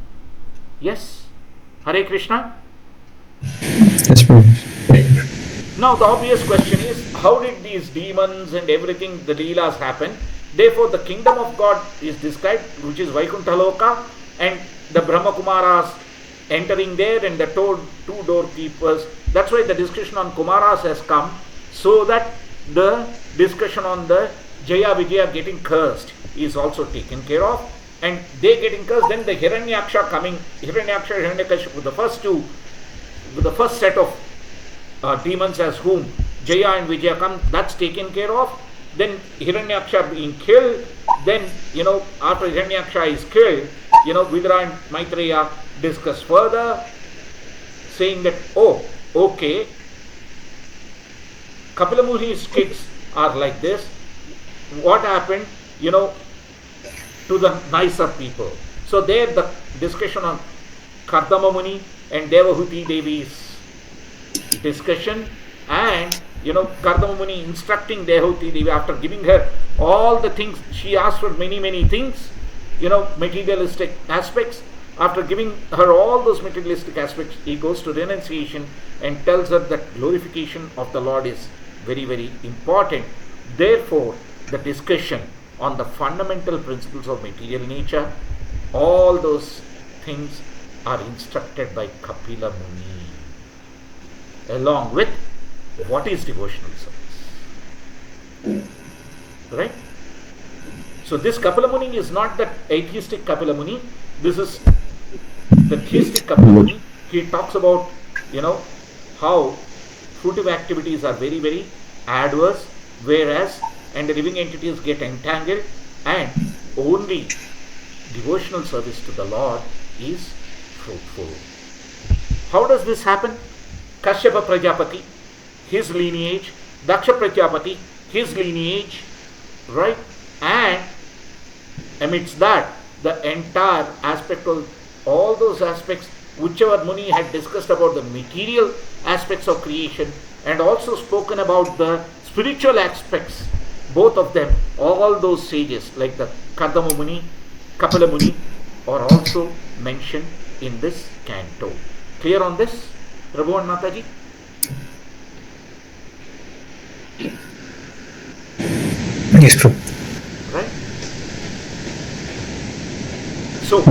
Yes? Hare Krishna? Yes, Prabhu. Now the obvious question is, how did these demons and everything, the Leelas happen? Therefore the kingdom of God is described, which is Vaikuntha Loka, and the Brahma Kumaras entering there and the two doorkeepers. That's why the discussion on Kumaras has come, so that the discussion on the Jaya Vijaya getting cursed is also taken care of, and they getting cursed. Then the Hiranyaksha coming, Hiranyaksha, Hiranyakashipu, the first two, the first set of demons as whom Jaya and Vijaya come, that's taken care of. Then Hiranyaksha being killed, then after Hiranyaksha is killed, Vidura and Maitreya discuss further, saying that, oh, okay, Kapila Muni's kids are like this. What happened, to the nicer people? So there the discussion on Kardama Muni and Devahuti Devi's discussion, and Kardama Muni instructing Devahuti Devi after giving her all the things. She asked for many things, materialistic aspects. After giving her all those materialistic aspects, he goes to renunciation and tells her that glorification of the Lord is very important. Therefore, the discussion on the fundamental principles of material nature, all those things are instructed by Kapila Muni, along with what is devotional service. Right? So this Kapila Muni is not that atheistic Kapila Muni. This is the theistic Kapila Muni. He talks about, how fruitive activities are very adverse, whereas and the living entities get entangled, and only devotional service to the Lord is fruitful. How does this happen? Kashyapa Prajapati, his lineage, Daksha Prajapati, his lineage, right? And amidst that, the entire aspect of all those aspects, whichever Muni had discussed about the material aspects of creation and also spoken about the spiritual aspects, both of them, all those sages like the Kardama Muni, Kapila Muni are also mentioned in this canto. Clear on this, Prabhu and Mataji? Yes, Prabhu. Right? So,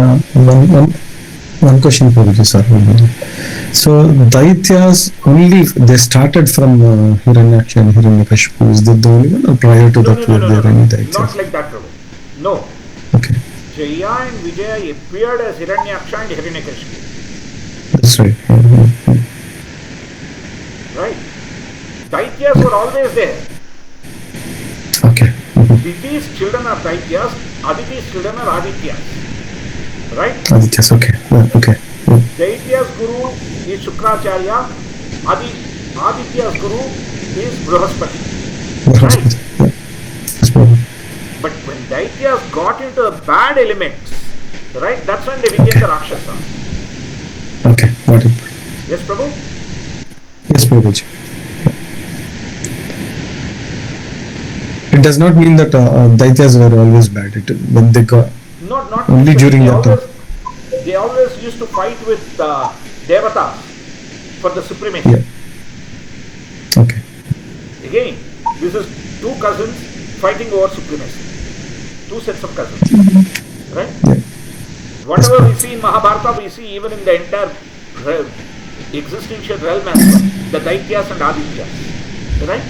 one question, Prabhuji, sir. So, Daityas only, they started from Hiranyaksha and Hiranyakashipu. Is that the only one, or prior to that were there any Daityas? Not like that, Prabhu. No. Okay. Jaya and Vijaya appeared as Hiranyaksha and Hiranyakashipu. That's right. Right? Daityas were always there. Okay. Diti's children are Daityas, Aditi's children are Adityas. Right? Adityas, okay. Okay. Daitya's guru is Shukracharya, Aditya's guru is Brahaspati. Right? Yes, Prabhu. But when Daityas got into the bad elements, right, that's when they became the Rakshasas. Okay, got it. Yes, Prabhu? Yes, Prabhuji. It does not mean that Daityas were always bad. When they got Not only during they that time. They always used to fight with Devatas for the supremacy. Yeah. Okay. Again, this is two cousins fighting over supremacy. Two sets of cousins. Right? Yeah. Whatever we see in Mahabharata, we see even in the entire existential realm as well. The Daityas and Adityas. Right?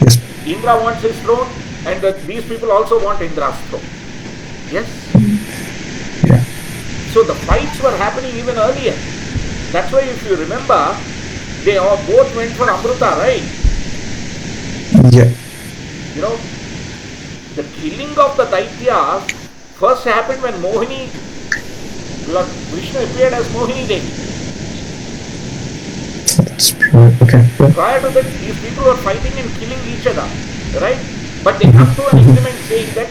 Yes. Indra wants his throne, and these people also want Indra's throne. Yes? Yeah. So the fights were happening even earlier. That's why if you remember, they all both went for Amrita, right? Yeah. The killing of the Daityas first happened when Mohini, Lord Vishnu appeared as Mohini Devi. That's okay. Yeah. Prior to that, these people were fighting and killing each other, right? But they come to an agreement saying that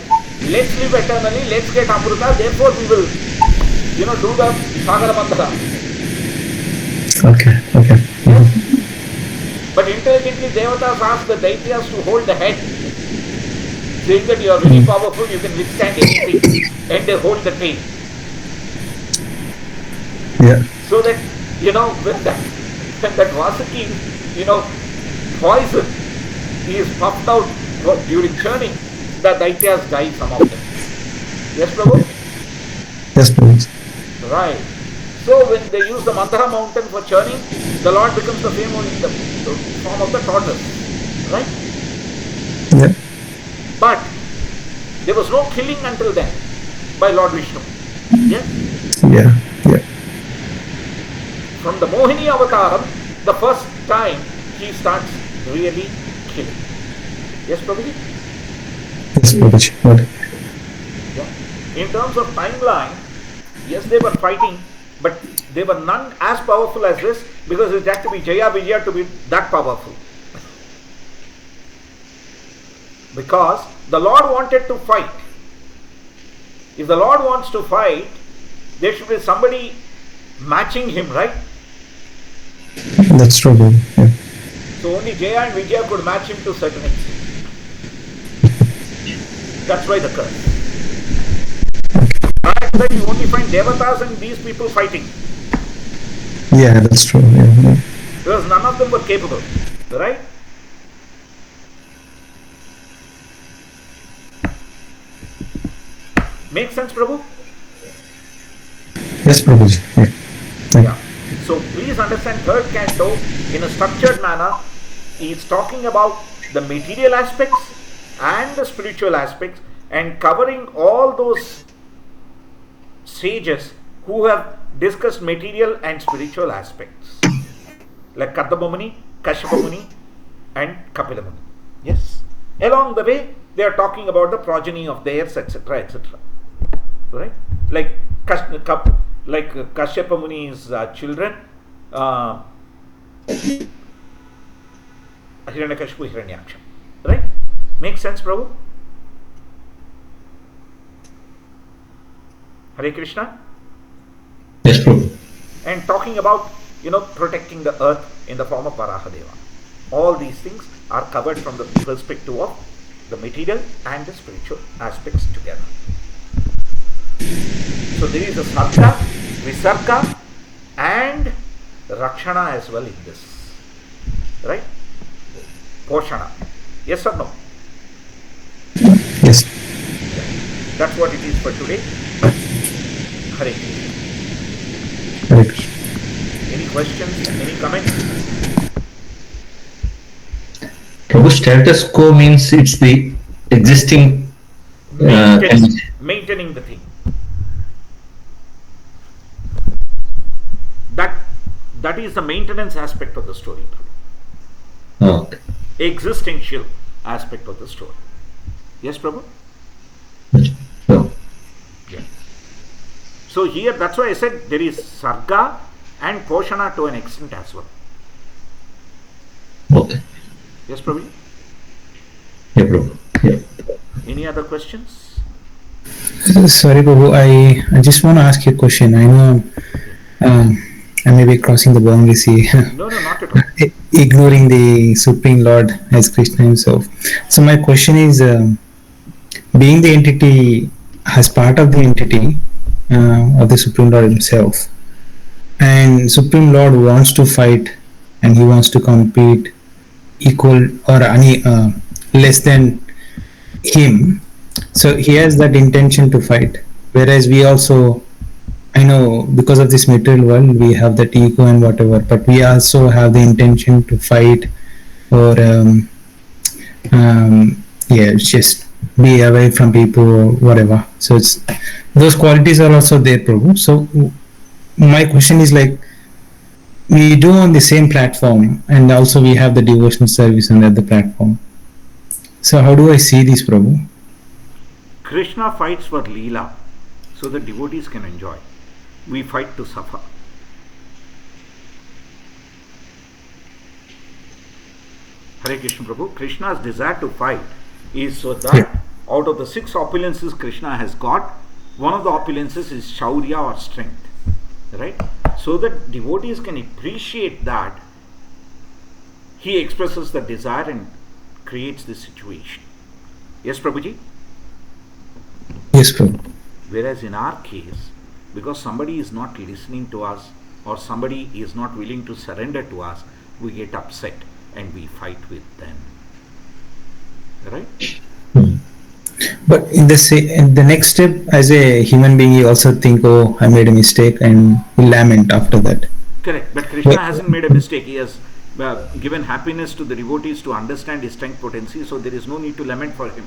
let's live eternally, let's get Amrita, therefore we will, do the Sagara Mantara. Okay. Yes? But intelligently, Devatas ask the Daityas to hold the head, saying that you are very powerful, you can withstand anything, and they hold the tail. Yeah. So that, when that Vasuki, poison is puffed out during churning, the Daityas die, some of them. Yes, Prabhu? Yes, please. Right. So when they use the Mandara mountain for churning, the Lord becomes the same in the form of the tortoise. Right? Yeah. But there was no killing until then by Lord Vishnu. Yes? Yeah. From the Mohini Avataram, the first time he starts really killing. Yes, Prabhuji? Yes, Prabhuji. Got it. Yeah. In terms of timeline, yes, they were fighting, but they were none as powerful as this, because it had to be Jaya Vijaya to be that powerful. Because the Lord wanted to fight. If the Lord wants to fight, there should be somebody matching him, right? That's true, Prabhu. Yeah. So only Jaya and Vijaya could match him to a certain extent. That's why the curse. After that, you only find Devatas and these people fighting. Yeah, that's true. Yeah. Because none of them were capable. Right? Make sense, Prabhu? Yes, Prabhuji. Yeah. Yeah. So please understand, third canto in a structured manner is talking about the material aspects and the spiritual aspects, and covering all those sages who have discussed material and spiritual aspects, like Kadamba Muni, Kashyapa Muni, and Kapila Muni. Yes. Along the way, they are talking about the progeny of theirs, etc., etc. Right? Like Kashyapa Muni's children, Hiranyakashipu, Hiranyaksha. Right? Makes sense, Prabhu? Hare Krishna? Yes, Prabhu. And talking about, protecting the earth in the form of Varahadeva. All these things are covered from the perspective of the material and the spiritual aspects together. So there is a Sarga, Visarga, and Rakshana as well in this. Right? Poshana. Yes or no? Yes. That's what it is for today. Hare Krishna. Hare Krishna. Any questions? Any comments? Prabhu, status quo means it's the existing Maintaining the thing. That is the maintenance aspect of the story. Okay. Existential aspect of the story. Yes, Prabhu? So, Yeah. So here, that's why I said there is Sarga and Poshana to an extent as well. okay. Yes, Prabhu? Yeah, Prabhu. Yeah. Any other questions? Sorry, Babu, I just want to ask you a question. I know I may be crossing the boundaries here, No, not at all. ignoring the Supreme Lord as Krishna himself. So my question is, being the entity, as part of the entity of the Supreme Lord himself, and Supreme Lord wants to fight and he wants to compete equal or any less than him, so he has that intention to fight, whereas we also, I know because of this material world we have that ego and whatever, but we also have the intention to fight or just be away from people or whatever. So it's those qualities are also there, Prabhu. So my question is, like, we do on the same platform and also we have the devotional service on the other platform. So how do I see this, Prabhu? Krishna fights for Leela so the devotees can enjoy. We fight to suffer. Hare Krishna, Prabhu. Krishna's desire to fight is so that Out of the 6 opulences Krishna has got, one of the opulences is shaurya or strength. Right? So that devotees can appreciate that, he expresses the desire and creates this situation. Yes, Prabhuji? Yes, Prabhu. Whereas in our case, because somebody is not listening to us or somebody is not willing to surrender to us, we get upset and we fight with them. Right? But in the next step, as a human being, you also think, oh, I made a mistake, and you lament after that. Correct. But Krishna hasn't made a mistake. He has given happiness to the devotees to understand his strength potency, so there is no need to lament for him.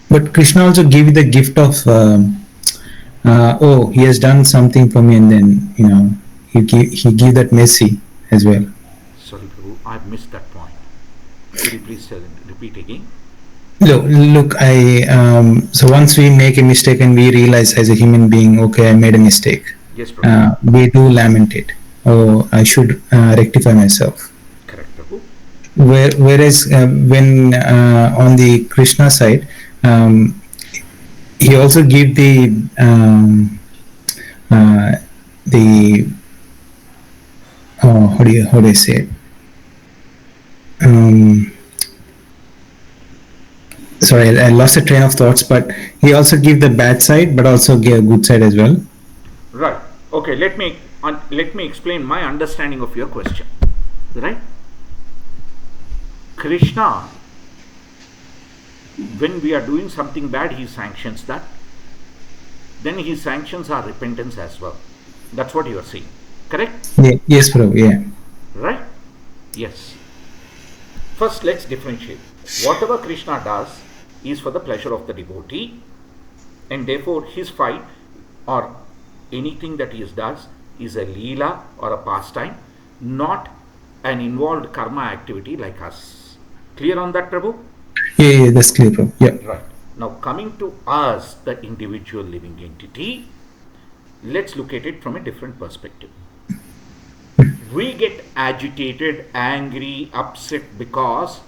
But Krishna also gave you the gift of, oh, he has done something for me, and then, he give that mercy as well. Sorry, Prabhu, I've missed that point. Could you please repeat again? Look, so once we make a mistake and we realize as a human being, okay, I made a mistake. Yes, Prabhu. We do lament it. Oh, I should rectify myself. Correct, Prabhu. Whereas when on the Krishna side, he also gave how do I say it? Sorry, I lost the train of thoughts, but he also gave the bad side, but also gave a good side as well. Right. Okay, let me explain my understanding of your question. Right? Krishna, when we are doing something bad, he sanctions that. Then he sanctions our repentance as well. That's what you are saying. Correct? Yeah, yes, Prabhu, yeah. Right? Yes. First, let's differentiate. Whatever Krishna does is for the pleasure of the devotee, and therefore his fight or anything that he does is a leela or a pastime, not an involved karma activity like us. Clear on that, Prabhu? Yeah, that's clear, Prabhu. Yeah. Right. Now coming to us, the individual living entity, let's look at it from a different perspective. We get agitated, angry, upset because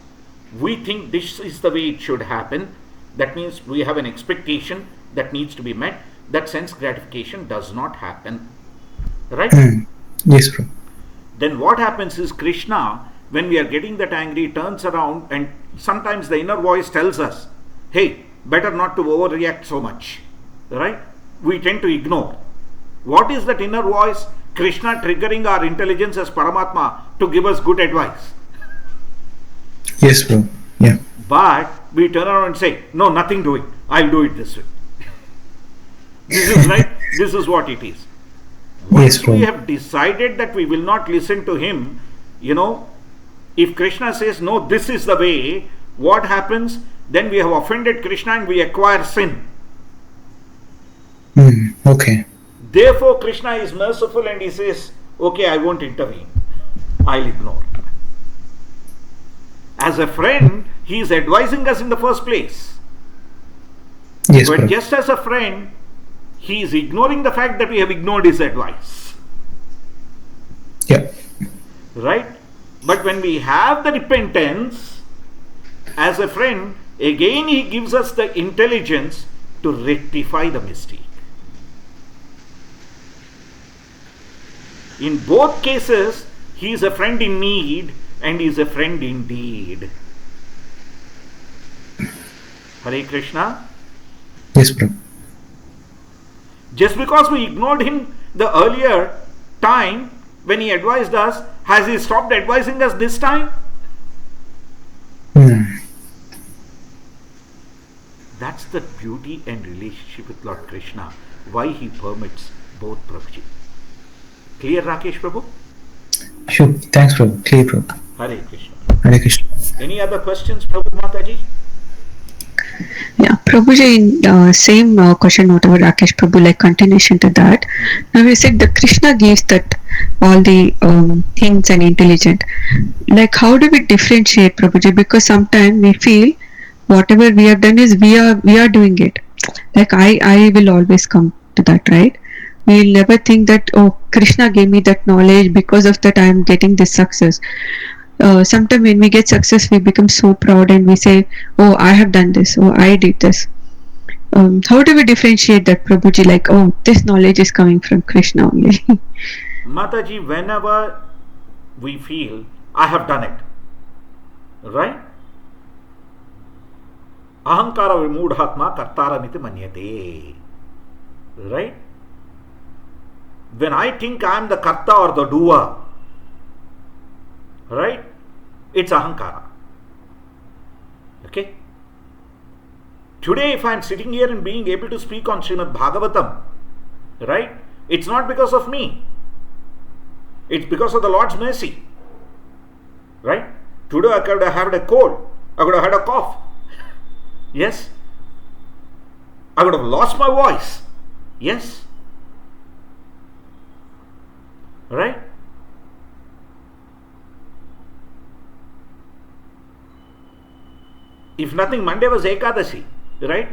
we think this is the way it should happen. That means we have an expectation that needs to be met. That sense gratification does not happen. Right? Yes, Prabhu. Then what happens is Krishna, when we are getting that angry, turns around and sometimes the inner voice tells us, hey, better not to overreact so much. Right? We tend to ignore. What is that inner voice? Krishna triggering our intelligence as Paramatma to give us good advice. Yes, Prabhu. Yeah. But we turn around and say, no, nothing doing. I'll do it this way. This is right. This is what it is. Once Yes, we Prabhu. have decided that we will not listen to him, if Krishna says, no, this is the way, what happens? Then we have offended Krishna and we acquire sin. Okay. Therefore, Krishna is merciful and he says, okay, I won't intervene. I'll ignore. As a friend, he is advising us in the first place. Yes, But Prabhu. just as a friend, he is ignoring the fact that we have ignored his advice. Yeah. Right? But when we have the repentance, as a friend, again he gives us the intelligence to rectify the mistake. In both cases, he is a friend in need and he is a friend indeed. Hare Krishna. Yes, Prabhu. Just because we ignored him the earlier time when he advised us, has he stopped advising us this time? That's the beauty and relationship with Lord Krishna. Why he permits both, Prabhuji. Clear, Rakesh Prabhu? Sure. Thanks, Prabhu. Clear, Prabhu. Hare Krishna. Hare Krishna. Any other questions, Prabhu Mataji? Yeah, Prabhuji, in same question, whatever Rakesh Prabhu, like continuation to that. Now we said that Krishna gives that all the things and intelligent. Like how do we differentiate, Prabhuji? Because sometimes we feel whatever we have done is we are doing it. Like I will always come to that, right? We'll never think that, oh, Krishna gave me that knowledge, because of that I am getting this success. sometimes when we get success, we become so proud and we say, "Oh, I have done this. Oh, I did this." How do we differentiate that, Prabhuji? Like, oh, this knowledge is coming from Krishna only. Mataji, whenever we feel, I have done it, right? Ahankara vimudhatma kartaramiti manyate. Right? When I think I am the karta or the doer, right? It's ahankara. Okay? Today, if I am sitting here and being able to speak on Srimad Bhagavatam, right? It's not because of me. It's because of the Lord's mercy. Right? Today I could have had a cold. I could have had a cough. Yes? I would have lost my voice. Yes? Right? If nothing, Monday was Ekadashi. Right?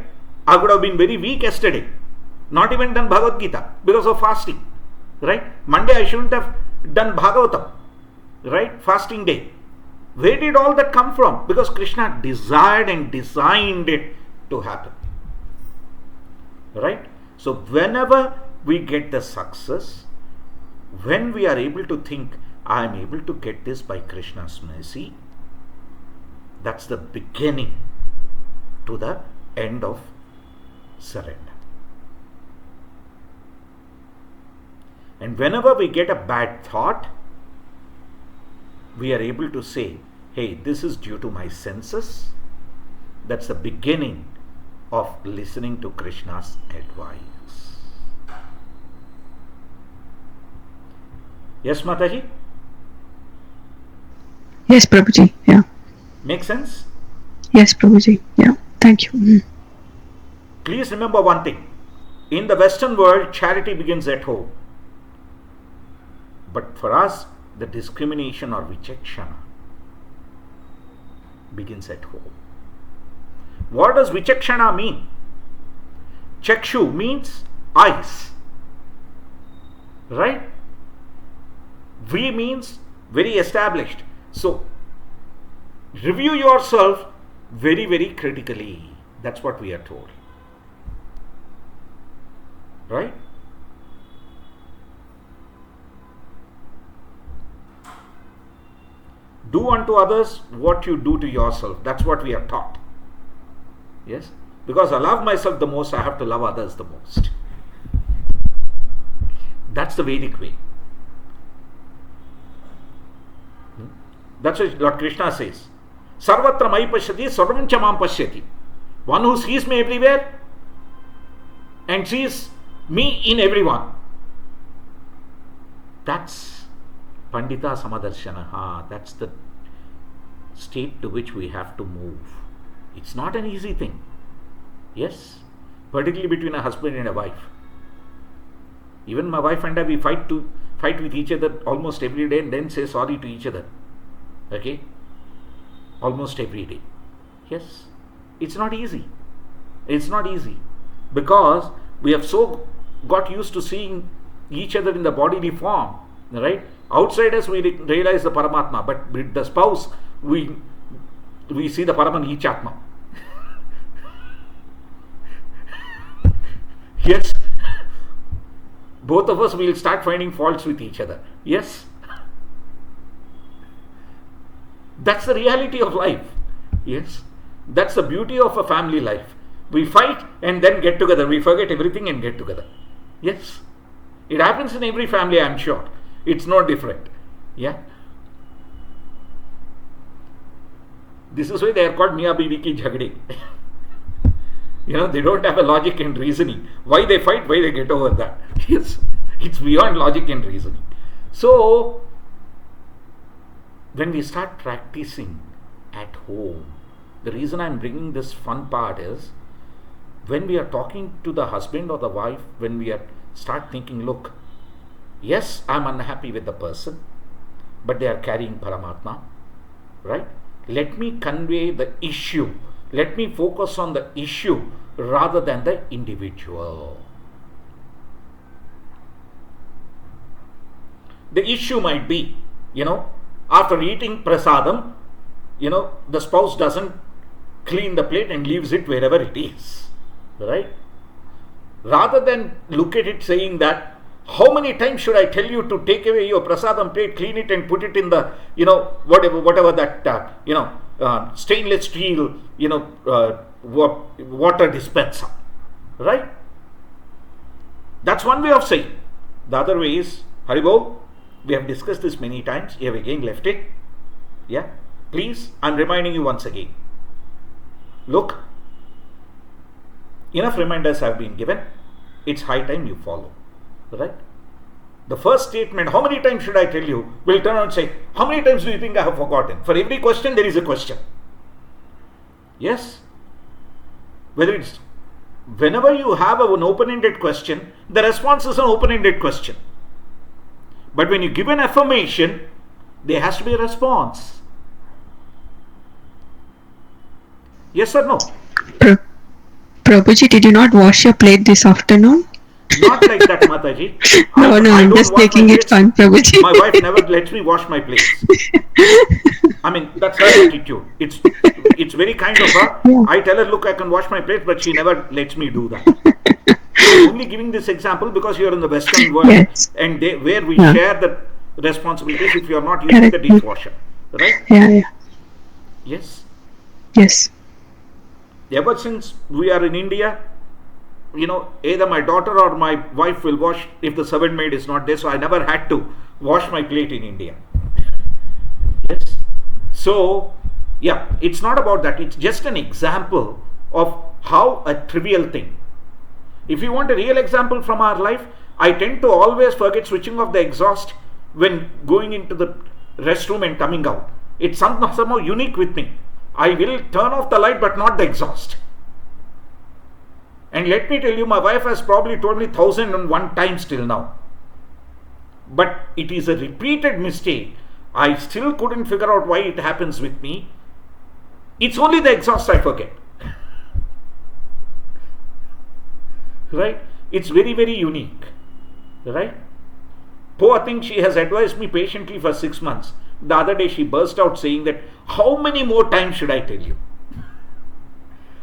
I would have been very weak yesterday. Not even done Bhagavad Gita because of fasting. Right? Monday I shouldn't have done Bhagavatam. Right? Fasting day. Where did all that come from? Because Krishna desired and designed it to happen. Right? So whenever we get the success, when we are able to think, I am able to get this by Krishna's mercy, that's the beginning to the end of surrender. And whenever we get a bad thought, we are able to say, hey, this is due to my senses. That's the beginning of listening to Krishna's advice. Yes, Mataji? Yes, Prabhuji. Yeah. Make sense? Yes, Prabhuji. Yeah. Thank you. Please remember one thing. In the Western world, charity begins at home. But for us, the discrimination or vichakshana begins at home. What does vichakshana mean? Chakshu means eyes. Right? V means very established. So, review yourself very, very critically. That's what we are told. Right? Do unto others what you do to yourself. That's what we are taught. Yes? Because I love myself the most, I have to love others the most. That's the Vedic way. That's what Lord Krishna says. Sarvatra mai pashyati, sarvam cha mam pashyati. One who sees me everywhere and sees me in everyone. That's Pandita Samadarshana. That's the state to which we have to move. It's not an easy thing. Yes? Particularly between a husband and a wife. Even my wife and I, we fight with each other almost every day and then say sorry to each other. Okay? Almost every day. Yes? It's not easy. It's not easy. Because we have so got used to seeing each other in the bodily form. Right? Outside us we realize the Paramatma, but with the spouse we see the Paraman Ichatma. Yes? Both of us will start finding faults with each other. Yes? That's the reality of life. Yes? That's the beauty of a family life. We fight and then get together. We forget everything and get together. Yes? It happens in every family, I am sure. It's no different. Yeah? This is why they are called Miya Bibi ki Jhagde. They don't have a logic and reasoning. Why they fight, why they get over that. Yes, it's beyond logic and reasoning. So, when we start practicing at home, the reason I'm bringing this fun part is, when we are talking to the husband or the wife, when we start thinking, look, yes, I'm unhappy with the person, but they are carrying Paramatma, right? Let me convey the issue. Let me focus on the issue rather than the individual. The issue might be, after eating prasadam, the spouse doesn't clean the plate and leaves it wherever it is, right? Rather than look at it saying that, how many times should I tell you to take away your prasadam plate, clean it and put it in the, whatever that, stainless steel, water dispenser, right? That's one way of saying. The other way is, Haribol, we have discussed this many times, you have again left it. Yeah, please, I'm reminding you once again. Look, enough reminders have been given. It's high time you follow, right? The first statement, how many times should I tell you, will turn out and say, how many times do you think I have forgotten? For every question, there is a question. Yes? Whenever you have an open-ended question, the response is an open-ended question. But when you give an affirmation, there has to be a response. Yes or no? Prabhuji, did you not wash your plate this afternoon? Not like that, Mataji. No, I'm just making it fun, Prabhuji. My wife never lets me wash my plates. I mean, that's her attitude. It's very kind of her. Yeah. I tell her, look, I can wash my plates, but she never lets me do that. I'm only giving this example because you're in the Western world, yes, and where we share the responsibilities if you're not using the dishwasher. Right? Yeah. Yes? Yes. Ever since we are in India, either my daughter or my wife will wash if the servant maid is not there. So I never had to wash my plate in India. Yes. So, yeah, it's not about that. It's just an example of how a trivial thing. If you want a real example from our life, I tend to always forget switching off the exhaust when going into the restroom and coming out. It's somehow unique with me. I will turn off the light but not the exhaust. And let me tell you, my wife has probably told me 1,001 times till now. But it is a repeated mistake. I still couldn't figure out why it happens with me. It's only the exhaust I forget. Right? It's very, very unique. Right? Poor thing, she has advised me patiently for 6 months. The other day she burst out saying that, how many more times should I tell you?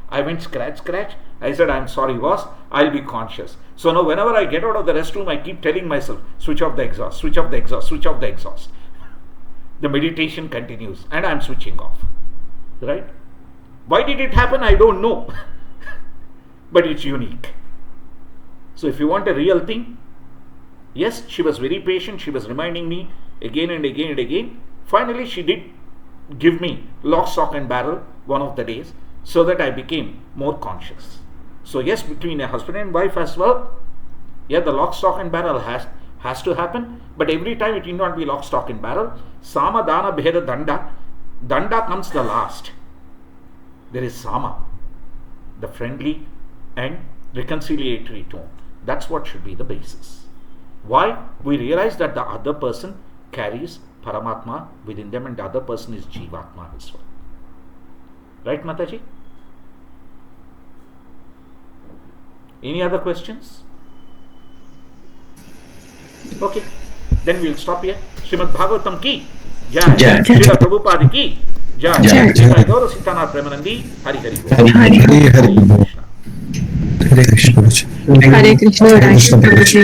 I went scratch. I said, I'm sorry boss, I'll be conscious. So now whenever I get out of the restroom, I keep telling myself, switch off the exhaust, switch off the exhaust, switch off the exhaust. The meditation continues and I'm switching off. Right? Why did it happen? I don't know. But it's unique. So if you want a real thing, yes, she was very patient. She was reminding me again and again and again. Finally, she did give me lock, stock and barrel one of the days so that I became more conscious. So yes, between a husband and wife as well, yeah, the lock, stock and barrel has to happen. But every time it need not be lock, stock and barrel. Sama, dana, bheda, danda. Danda comes the last. There is sama, the friendly and reconciliatory tone. That's what should be the basis. Why? We realize that the other person carries Paramatma within them and the other person is Jivatma as well. Right, Mataji? Any other questions? Okay, then we'll stop here. Srimad Bhagavatam ki Jai. Srila Prabhupada ki Jai. Jai. Gaura Sitanath Premanandi. Hari Hari. Hare Krishna. Hare Krishna. Hare Krishna.